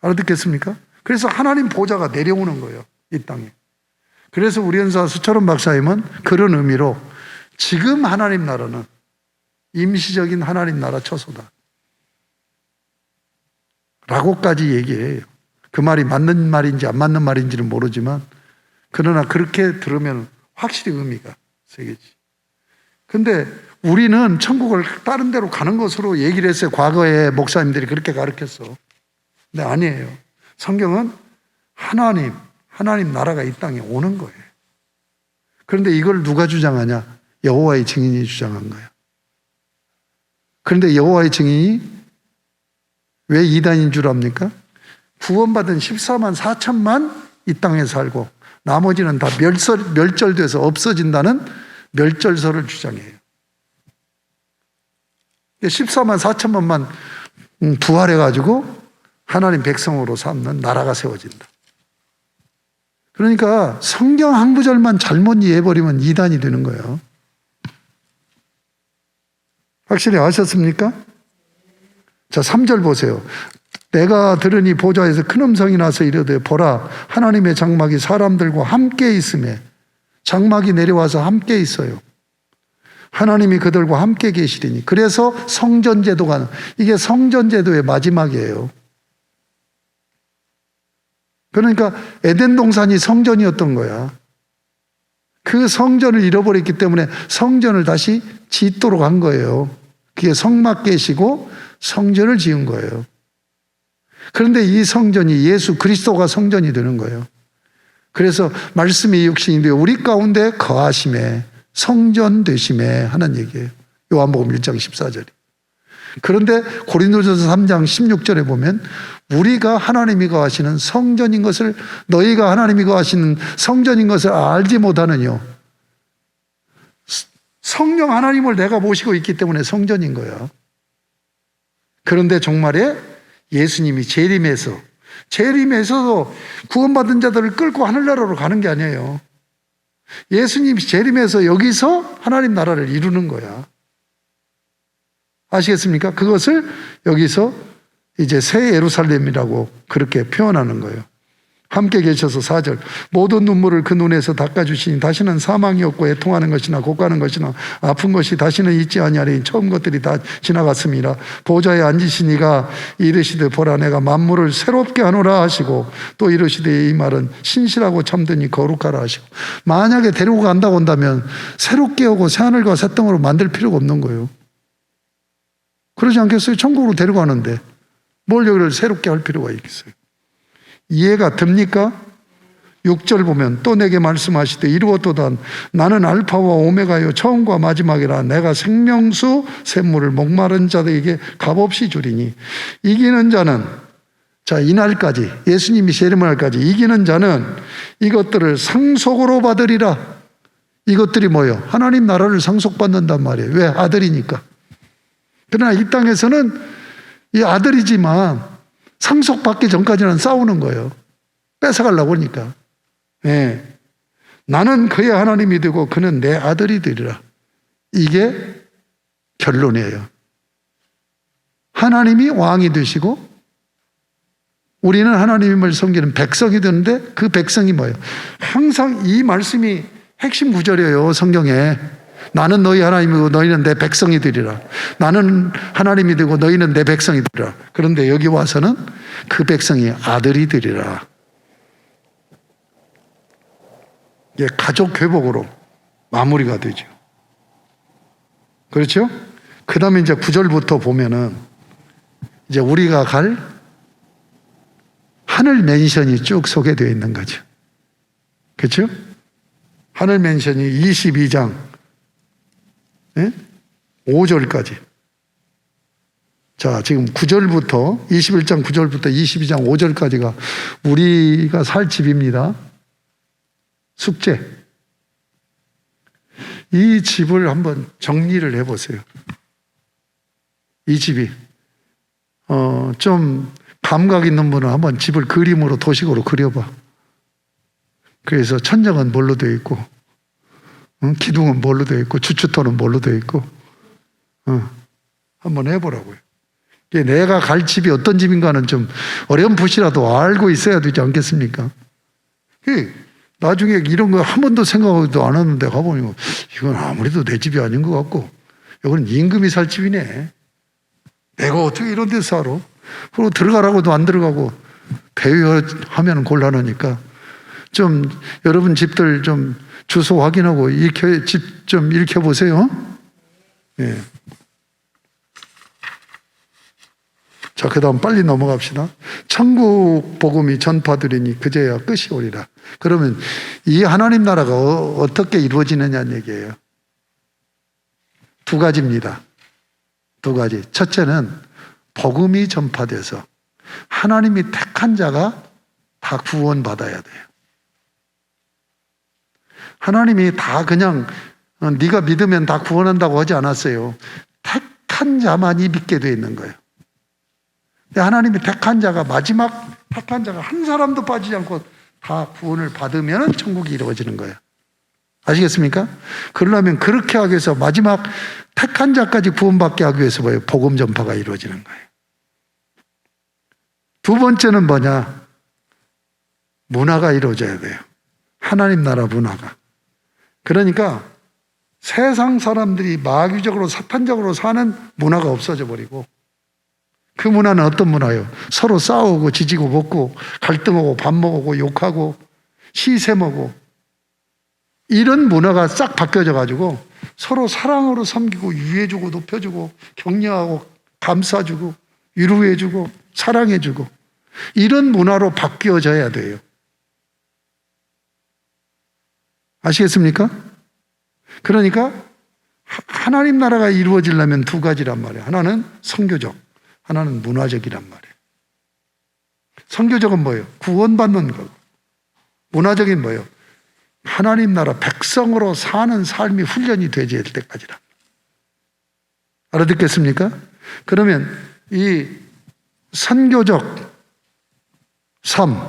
알아듣겠습니까? 그래서 하나님 보좌가 내려오는 거예요. 이 땅에. 그래서 우리 연사 수철원 박사님은 그런 의미로 지금 하나님 나라는 임시적인 하나님 나라 처소다 라고까지 얘기해요. 그 말이 맞는 말인지 안 맞는 말인지는 모르지만 그러나 그렇게 들으면 확실히 의미가 세겠지. 근데 우리는 천국을 다른 데로 가는 것으로 얘기를 했어요. 과거에 목사님들이 그렇게 가르쳤어. 근데 아니에요. 성경은 하나님 나라가 이 땅에 오는 거예요. 그런데 이걸 누가 주장하냐? 여호와의 증인이 주장한 거예요. 그런데 여호와의 증인이 왜 이단인 줄 압니까? 구원받은 14만 4천만 이 땅에 살고 나머지는 다 멸절돼서 없어진다는 멸절설을 주장해요. 14만 4천만만 부활해가지고 하나님 백성으로 삼는 나라가 세워진다. 그러니까 성경 한 구절만 잘못 이해해버리면 이단이 되는 거예요. 확실히 아셨습니까? 자, 3절 보세요. 내가 들으니 보좌에서 큰 음성이 나서 이르되 보라 하나님의 장막이 사람들과 함께 있음에 장막이 내려와서 함께 있어요. 하나님이 그들과 함께 계시리니. 그래서 성전제도가 이게 성전제도의 마지막이에요. 그러니까 에덴 동산이 성전이었던 거야. 그 성전을 잃어버렸기 때문에 성전을 다시 짓도록 한 거예요. 그게 성막 계시고 성전을 지은 거예요. 그런데 이 성전이 예수 그리스도가 성전이 되는 거예요. 그래서 말씀이 육신이 되어 우리 가운데 거하심에 성전 되심에 하는 얘기예요. 요한복음 1장 14절이. 그런데 고린도전서 3장 16절에 보면 우리가 하나님이 거하시는 성전인 것을 너희가 하나님이 거하시는 성전인 것을 알지 못하느뇨. 성령 하나님을 내가 모시고 있기 때문에 성전인 거야. 그런데 종말에 예수님이 재림해서도 구원받은 자들을 끌고 하늘나라로 가는 게 아니에요. 예수님이 재림해서 여기서 하나님 나라를 이루는 거야. 아시겠습니까? 그것을 여기서 이제 새 예루살렘이라고 그렇게 표현하는 거예요. 함께 계셔서 4절 모든 눈물을 그 눈에서 닦아주시니 다시는 사망이 없고 애통하는 것이나 곡가는 것이나 아픈 것이 다시는 있지 아니하리니 처음 것들이 다 지나갔음이라. 보좌에 앉으신 이가 이르시되 보라 내가 만물을 새롭게 하노라 하시고 또 이르시되 이 말은 신실하고 참되니 거룩하라 하시고. 만약에 데리고 간다고 한다면 새롭게 하고 새하늘과 새 땅으로 만들 필요가 없는 거예요. 그러지 않겠어요? 천국으로 데려가는데 뭘 여기를 새롭게 할 필요가 있겠어요? 이해가 됩니까? 6절 보면 또 내게 말씀하시되 이루었도다 나는 알파와 오메가요 처음과 마지막이라 내가 생명수 샘물을 목마른 자들에게 값없이 주리니 이기는 자는 자 이날까지 예수님이 재림날까지 이기는 자는 이것들을 상속으로 받으리라. 이것들이 뭐예요? 하나님 나라를 상속받는단 말이에요. 왜? 아들이니까. 그러나 이 땅에서는 이 아들이지만 상속받기 전까지는 싸우는 거예요. 뺏어가려고 하니까. 네. 나는 그의 하나님이 되고 그는 내 아들이 되리라. 이게 결론이에요. 하나님이 왕이 되시고 우리는 하나님을 섬기는 백성이 되는데 그 백성이 뭐예요? 항상 이 말씀이 핵심 구절이에요. 성경에. 나는 너희 하나님이고 너희는 내 백성이 되리라. 나는 하나님이 되고 너희는 내 백성이 되리라. 그런데 여기 와서는 그 백성이 아들이 되리라. 이게 가족 회복으로 마무리가 되죠. 그렇죠? 그 다음에 이제 9절부터 보면은 이제 우리가 갈 하늘 맨션이 쭉 소개되어 있는 거죠. 그렇죠? 하늘 맨션이 22장 5절까지. 자, 지금 9절부터 21장 9절부터 22장 5절까지가 우리가 살 집입니다. 숙제. 이 집을 한번 정리를 해보세요. 이 집이 좀 감각 있는 분은 한번 집을 그림으로 도식으로 그려봐. 그래서 천장은 뭘로 되어 있고, 기둥은 뭘로 되어 있고, 주춧돌은 뭘로 되어 있고, 한번 해보라고요. 내가 갈 집이 어떤 집인가는 좀 어렴풋이라도 알고 있어야 되지 않겠습니까? 나중에 이런 거 한 번도 생각도 안 하는데 가보니 이건 아무래도 내 집이 아닌 것 같고, 이건 임금이 살 집이네. 내가 어떻게 이런 데서 살아? 그리고 들어가라고도 안 들어가고 대여하면 곤란하니까 좀 여러분 집들 좀 주소 확인하고 집 좀 읽혀보세요. 예. 자, 그 다음 빨리 넘어갑시다. 천국 복음이 전파되리니 그제야 끝이 오리라. 그러면 이 하나님 나라가 어떻게 이루어지느냐는 얘기예요. 두 가지입니다. 두 가지. 첫째는 복음이 전파돼서 하나님이 택한 자가 다 구원받아야 돼요. 하나님이 다 그냥 네가 믿으면 다 구원한다고 하지 않았어요. 택한 자만이 믿게 되어 있는 거예요. 하나님이 택한 자가 마지막 택한 자가 한 사람도 빠지지 않고 다 구원을 받으면 천국이 이루어지는 거예요. 아시겠습니까? 그러려면 그렇게 하기 위해서 마지막 택한 자까지 구원받게 하기 위해서 뭐예요? 복음 전파가 이루어지는 거예요. 두 번째는 뭐냐? 문화가 이루어져야 돼요. 하나님 나라 문화가. 그러니까 세상 사람들이 마귀적으로 사탄적으로 사는 문화가 없어져 버리고, 그 문화는 어떤 문화예요? 서로 싸우고 지지고 볶고 갈등하고 밥 먹고 욕하고 시샘하고 이런 문화가 싹 바뀌어져 가지고 서로 사랑으로 섬기고 유해주고 높여주고 격려하고 감싸주고 위로해주고 사랑해주고 이런 문화로 바뀌어져야 돼요. 아시겠습니까? 그러니까 하나님 나라가 이루어지려면 두 가지란 말이에요. 하나는 선교적, 하나는 문화적이란 말이에요. 선교적은 뭐예요? 구원받는 것. 문화적인 뭐예요? 하나님 나라 백성으로 사는 삶이 훈련이 되질 때까지라. 알아듣겠습니까? 그러면 이 선교적 삶,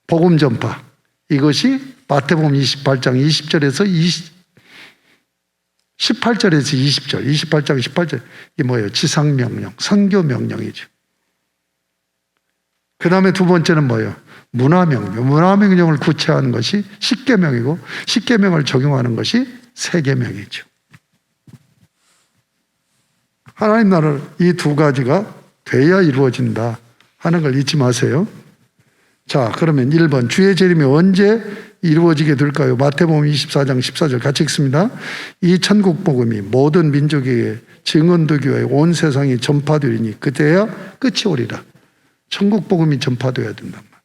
복음 전파, 이것이 마태복음 28장 20절에서 18절에서 20절, 28장 18절, 이게 뭐예요? 지상명령, 선교명령이죠. 그 다음에 두 번째는 뭐예요? 문화명령. 문화명령을 구체화하는 것이 십계명이고, 십계명을 적용하는 것이 세계명이죠. 하나님 나라를 이 두 가지가 돼야 이루어진다 하는 걸 잊지 마세요. 자, 그러면 1번, 주의 재림이 언제 이루어지게 될까요? 마태복음 24장 14절 같이 읽습니다. 이 천국 복음이 모든 민족에게 증언되기 위하여 온 세상이 전파되리니 그때야 끝이 오리라. 천국 복음이 전파되어야 된단 말이에요.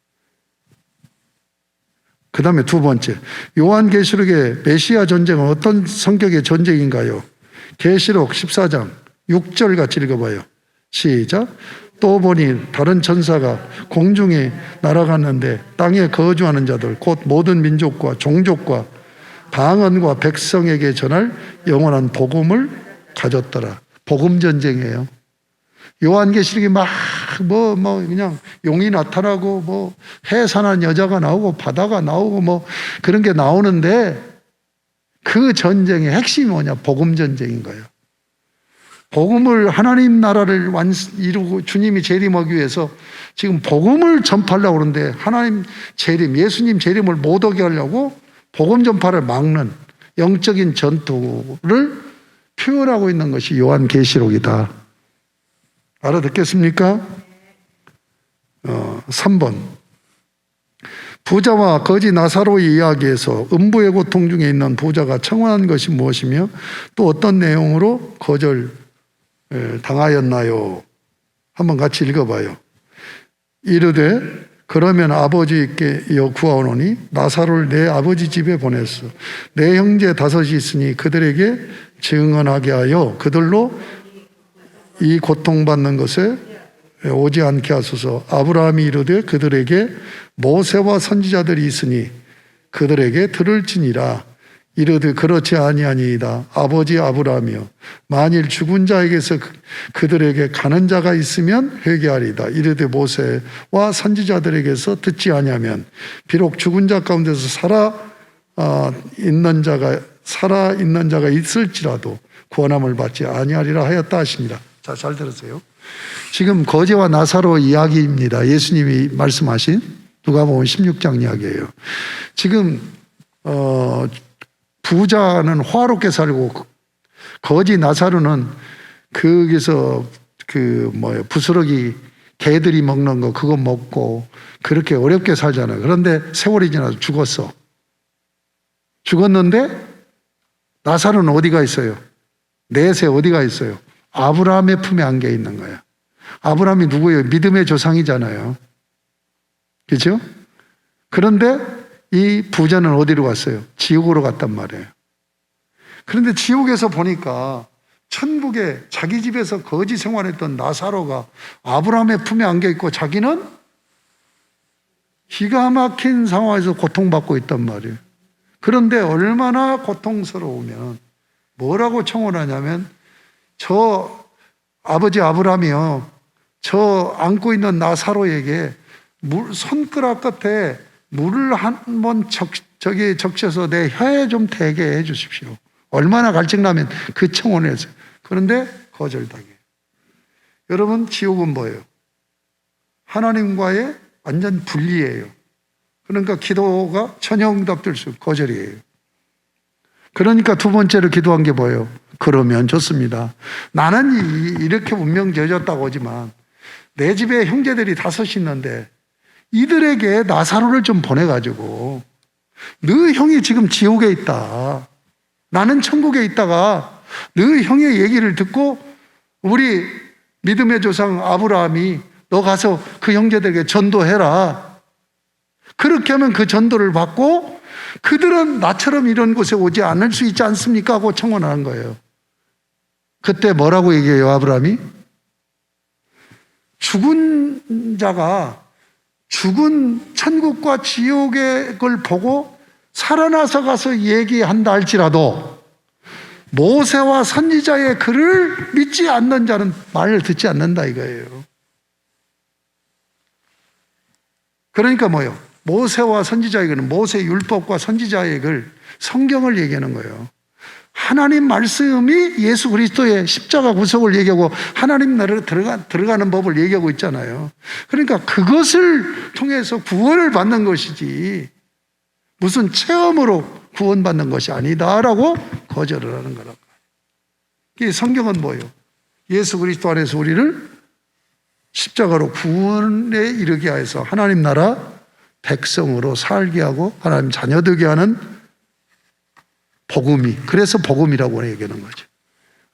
그 다음에 두 번째, 요한계시록의 메시아 전쟁은 어떤 성격의 전쟁인가요? 계시록 14장 6절 같이 읽어봐요. 시작. 또 보니 다른 천사가 공중에 날아갔는데 땅에 거주하는 자들 곧 모든 민족과 종족과 방언과 백성에게 전할 영원한 복음을 가졌더라. 복음 전쟁이에요. 요한계시록이 그냥 용이 나타나고 해산한 여자가 나오고 바다가 나오고 그런 게 나오는데 그 전쟁의 핵심이 뭐냐? 복음 전쟁인 거예요. 복음을 하나님 나라를 이루고 주님이 재림하기 위해서 지금 복음을 전파하려고 그러는데 하나님 재림, 예수님 재림을 못 오게 하려고 복음 전파를 막는 영적인 전투를 표현하고 있는 것이 요한계시록이다. 알아듣겠습니까? 3번. 부자와 거지 나사로의 이야기에서 음부의 고통 중에 있는 부자가 청혼한 것이 무엇이며 또 어떤 내용으로 거절 당하였나요? 한번 같이 읽어봐요. 이르되 그러면 아버지께 구하오노니 나사로를 내 아버지 집에 보냈어. 내 형제 다섯이 있으니 그들에게 증언하게 하여 그들로 이 고통받는 것에 오지 않게 하소서. 아브라함이 이르되 그들에게 모세와 선지자들이 있으니 그들에게 들을지니라. 이르되 그렇지 아니하니이다. 아버지 아브라함이여 만일 죽은 자에게서 그들에게 가는 자가 있으면 회개하리다. 이르되 모세와 선지자들에게서 듣지 아니하면 비록 죽은 자 가운데서 살아 있는 자가 있을지라도 구원함을 받지 아니하리라 하였다 하십니다. 자, 잘 들으세요. 지금 거지와 나사로 이야기입니다. 예수님이 말씀하신 누가복음 16장 이야기예요. 지금 부자는 화롭게 살고 거지 나사로는 거기서 부스러기 개들이 먹는 거 그거 먹고 그렇게 어렵게 살잖아요. 그런데 세월이 지나서 죽었어. 죽었는데 나사로는 어디가 있어요? 넷에 어디가 있어요? 아브라함의 품에 안겨 있는 거야. 아브라함이 누구예요? 믿음의 조상이잖아요. 그렇죠? 그런데 이 부자는 어디로 갔어요? 지옥으로 갔단 말이에요. 그런데 지옥에서 보니까 천국에 자기 집에서 거지 생활했던 나사로가 아브라함의 품에 안겨 있고 자기는 기가 막힌 상황에서 고통받고 있단 말이에요. 그런데 얼마나 고통스러우면 뭐라고 청혼하냐면 저 아버지 아브라함이요, 저 안고 있는 나사로에게 손가락 끝에 물을 한번 적셔서 내 혀에 좀 대게 해 주십시오. 얼마나 갈증나면 그 청혼을 했어요. 그런데 거절당해. 여러분, 지옥은 뭐예요? 하나님과의 완전 분리예요. 그러니까 기도가 전혀 응답될 수 거절이에요. 그러니까 두 번째로 기도한 게 뭐예요? 그러면 좋습니다. 나는 이렇게 운명 져졌다고 하지만 내 집에 형제들이 다섯이 있는데 이들에게 나사로를 좀 보내가지고 너 형이 지금 지옥에 있다. 나는 천국에 있다가 너 형의 얘기를 듣고 우리 믿음의 조상 아브라함이 너 가서 그 형제들에게 전도해라. 그렇게 하면 그 전도를 받고 그들은 나처럼 이런 곳에 오지 않을 수 있지 않습니까? 하고 청원하는 거예요. 그때 뭐라고 얘기해요, 아브라함이? 죽은 자가 죽은 천국과 지옥의 걸 보고 살아나서 가서 얘기한다 할지라도 모세와 선지자의 글을 믿지 않는 자는 말을 듣지 않는다 이거예요. 그러니까 뭐예요? 모세와 선지자의 글은 모세 율법과 선지자의 글, 성경을 얘기하는 거예요. 하나님 말씀이 예수 그리스도의 십자가 구속을 얘기하고 하나님 나라로 들어가는 법을 얘기하고 있잖아요. 그러니까 그것을 통해서 구원을 받는 것이지 무슨 체험으로 구원받는 것이 아니다라고 거절을 하는 거라고. 이 성경은 뭐예요? 예수 그리스도 안에서 우리를 십자가로 구원에 이르게 하여서 하나님 나라 백성으로 살게 하고 하나님 자녀 되게 하는 복음이, 그래서 복음이라고 얘기하는 거죠.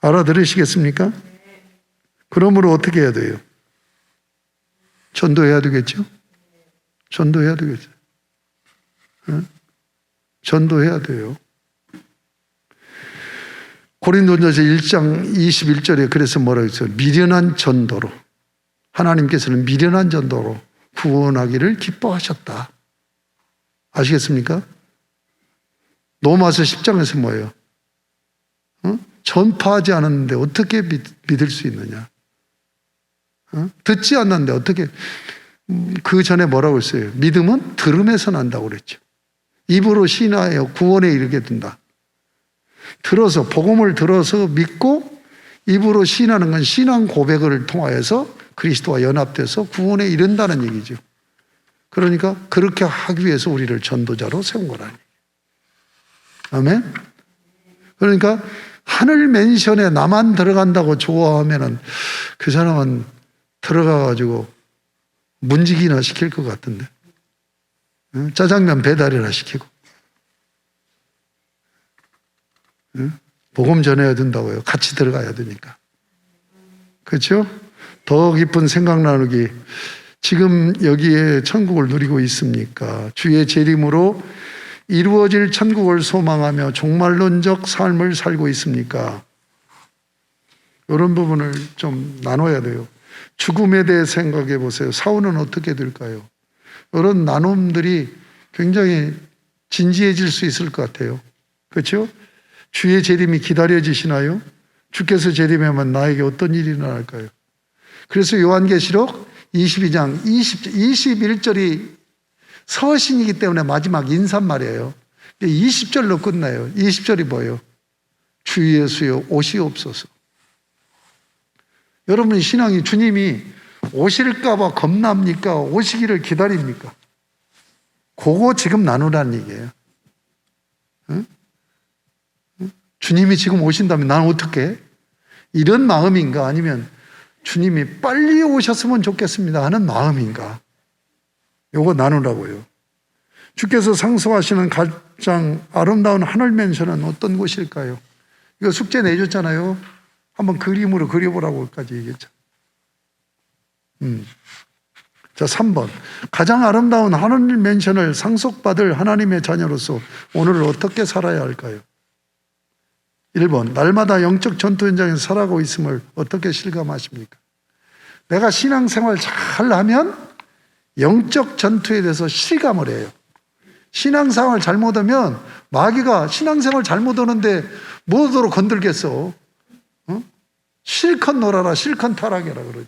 알아들으시겠습니까? 그러므로 어떻게 해야 돼요? 전도해야 되겠죠? 전도해야 되겠죠? 응? 전도해야 돼요. 고린도전서 1장 21절에 그래서 뭐라고 했어요? 미련한 전도로, 하나님께서는 미련한 전도로 구원하기를 기뻐하셨다. 아시겠습니까? 로마서 10장에서 뭐예요? 전파하지 않았는데 어떻게 믿을 수 있느냐? 듣지 않는데 어떻게, 그 전에 뭐라고 했어요? 믿음은 들음에서 난다고 그랬죠. 입으로 신하여 구원에 이르게 된다. 들어서, 복음을 들어서 믿고 입으로 신하는 건 신앙 고백을 통하여서 그리스도와 연합돼서 구원에 이른다는 얘기죠. 그러니까 그렇게 하기 위해서 우리를 전도자로 세운 거라니. 아멘? 그러니까 하늘 맨션에 나만 들어간다고 좋아하면은 그 사람은 들어가가지고 문지기나 시킬 것 같은데. 짜장면 배달이나 시키고. 복음 전해야 된다고요. 같이 들어가야 되니까. 그렇죠? 더 깊은 생각 나누기. 지금 여기에 천국을 누리고 있습니까? 주의 재림으로 이루어질 천국을 소망하며 종말론적 삶을 살고 있습니까? 이런 부분을 좀 나눠야 돼요. 죽음에 대해 생각해 보세요. 사후는 어떻게 될까요? 이런 나눔들이 굉장히 진지해질 수 있을 것 같아요. 그렇죠? 주의 재림이 기다려지시나요? 주께서 재림하면 나에게 어떤 일이 일어날까요? 그래서 요한계시록 22장 21절이 서신이기 때문에 마지막 인사말이에요. 20절로 끝나요. 20절이 뭐예요? 주 예수여 오시옵소서. 여러분 신앙이 주님이 오실까 봐 겁납니까? 오시기를 기다립니까? 그거 지금 나누라는 얘기예요. 응? 주님이 지금 오신다면 나는 어떻게 해? 이런 마음인가? 아니면 주님이 빨리 오셨으면 좋겠습니다 하는 마음인가? 요거 나누라고요. 주께서 상속하시는 가장 아름다운 하늘 맨션은 어떤 곳일까요? 이거 숙제 내줬잖아요. 한번 그림으로 그려보라고까지 얘기했죠. 자, 3번. 가장 아름다운 하늘 맨션을 상속받을 하나님의 자녀로서 오늘 어떻게 살아야 할까요? 1번. 날마다 영적 전투 현장에서 살아가고 있음을 어떻게 실감하십니까? 내가 신앙생활 잘 하면 영적 전투에 대해서 실감을 해요. 신앙생활 잘못하면 마귀가 신앙생활 잘못하는데 뭐더러 건들겠어? 실컷 놀아라, 실컷 타락해라 그러지.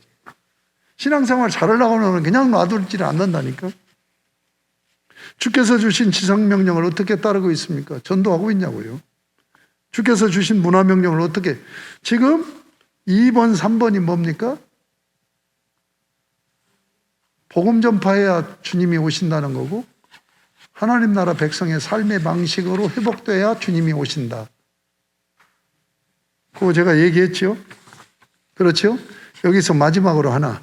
신앙생활 잘하려고 하면 그냥 놔두지를 않는다니까. 주께서 주신 지상명령을 어떻게 따르고 있습니까? 전도하고 있냐고요. 주께서 주신 문화명령을 어떻게, 지금 2번, 3번이 뭡니까? 복음 전파해야 주님이 오신다는 거고, 하나님 나라 백성의 삶의 방식으로 회복돼야 주님이 오신다. 그거 제가 얘기했죠? 그렇죠? 여기서 마지막으로 하나,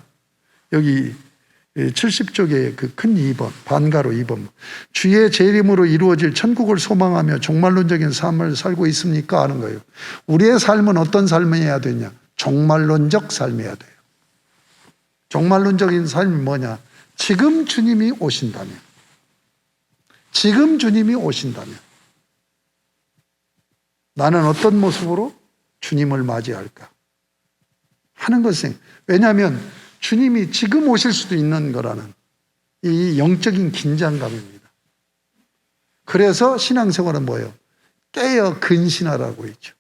여기 70쪽에 그 큰 2번, 반가로 2번. 주의 재림으로 이루어질 천국을 소망하며 종말론적인 삶을 살고 있습니까? 하는 거예요. 우리의 삶은 어떤 삶이어야 되냐? 종말론적 삶이어야 돼요. 종말론적인 삶이 뭐냐? 지금 주님이 오신다면. 지금 주님이 오신다면. 나는 어떤 모습으로 주님을 맞이할까? 하는 것은, 왜냐하면 주님이 지금 오실 수도 있는 거라는 이 영적인 긴장감입니다. 그래서 신앙생활은 뭐예요? 깨어 근신하라고 했죠.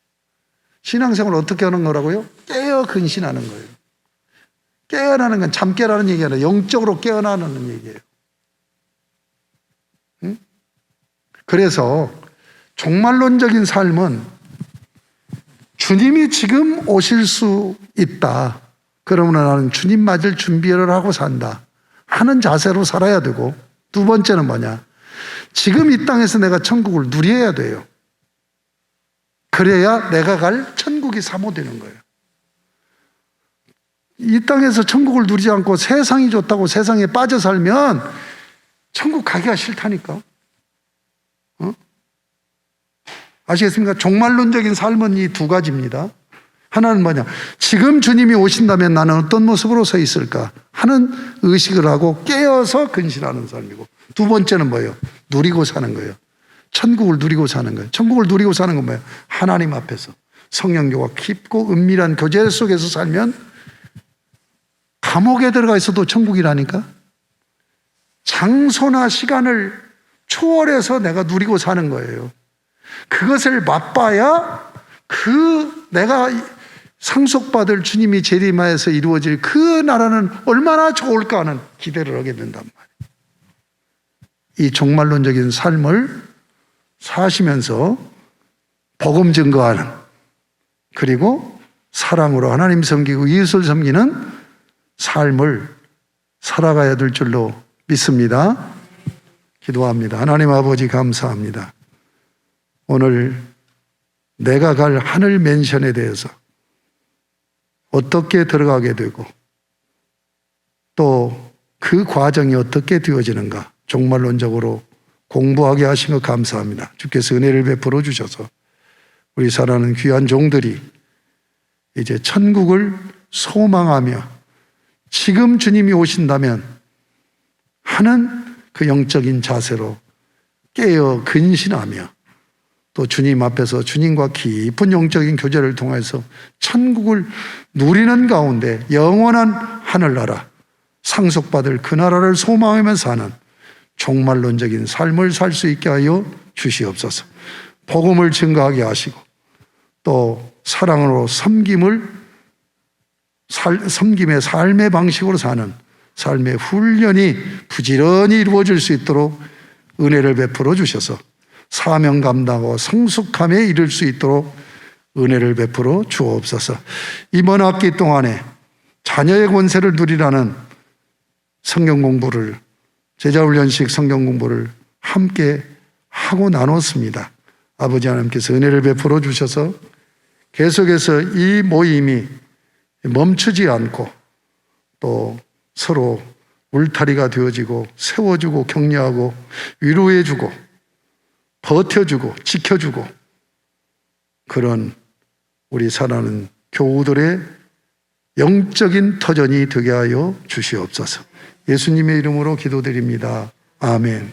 신앙생활을 어떻게 하는 거라고요? 깨어 근신하는 거예요. 깨어나는 건 잠 깨라는 얘기 아니라 영적으로 깨어나는 얘기예요. 응? 그래서 종말론적인 삶은 주님이 지금 오실 수 있다. 그러면 나는 주님 맞을 준비를 하고 산다 하는 자세로 살아야 되고, 두 번째는 뭐냐? 지금 이 땅에서 내가 천국을 누려야 돼요. 그래야 내가 갈 천국이 사모되는 거예요. 이 땅에서 천국을 누리지 않고 세상이 좋다고 세상에 빠져 살면 천국 가기가 싫다니까. 아시겠습니까? 종말론적인 삶은 이 두 가지입니다. 하나는 뭐냐? 지금 주님이 오신다면 나는 어떤 모습으로 서 있을까 하는 의식을 하고 깨어서 근신하는 삶이고, 두 번째는 뭐예요? 누리고 사는 거예요. 천국을 누리고 사는 거예요. 천국을 누리고 사는 건 뭐예요? 하나님 앞에서 성령교와 깊고 은밀한 교제 속에서 살면, 감옥에 들어가 있어도 천국이라니까. 장소나 시간을 초월해서 내가 누리고 사는 거예요. 그것을 맛봐야 내가 상속받을 주님이 재림하여서 이루어질 그 나라는 얼마나 좋을까 하는 기대를 하게 된단 말이에요. 이 종말론적인 삶을 사시면서 복음 증거하는, 그리고 사랑으로 하나님 섬기고 이웃을 섬기는 삶을 살아가야 될 줄로 믿습니다. 기도합니다. 하나님 아버지 감사합니다. 오늘 내가 갈 하늘 맨션에 대해서 어떻게 들어가게 되고 또 그 과정이 어떻게 되어지는가 종말론적으로 공부하게 하신 것 감사합니다. 주께서 은혜를 베풀어 주셔서 우리 사랑하는 귀한 종들이 이제 천국을 소망하며 지금 주님이 오신다면 하는 그 영적인 자세로 깨어 근신하며 또 주님 앞에서 주님과 깊은 영적인 교제를 통해서 천국을 누리는 가운데 영원한 하늘나라, 상속받을 그 나라를 소망하며 사는 종말론적인 삶을 살 수 있게 하여 주시옵소서. 복음을 증거하게 하시고 또 사랑으로 섬김의 삶의 방식으로 사는 삶의 훈련이 부지런히 이루어질 수 있도록 은혜를 베풀어 주셔서 사명 감당하고 성숙함에 이를 수 있도록 은혜를 베풀어 주옵소서. 이번 학기 동안에 자녀의 권세를 누리라는 성경 공부를, 제자훈련식 성경 공부를 함께 하고 나눴습니다. 아버지 하나님께서 은혜를 베풀어 주셔서 계속해서 이 모임이 멈추지 않고 또 서로 울타리가 되어지고 세워주고 격려하고 위로해주고 버텨주고 지켜주고 그런 우리 사랑하는 교우들의 영적인 터전이 되게 하여 주시옵소서. 예수님의 이름으로 기도드립니다. 아멘.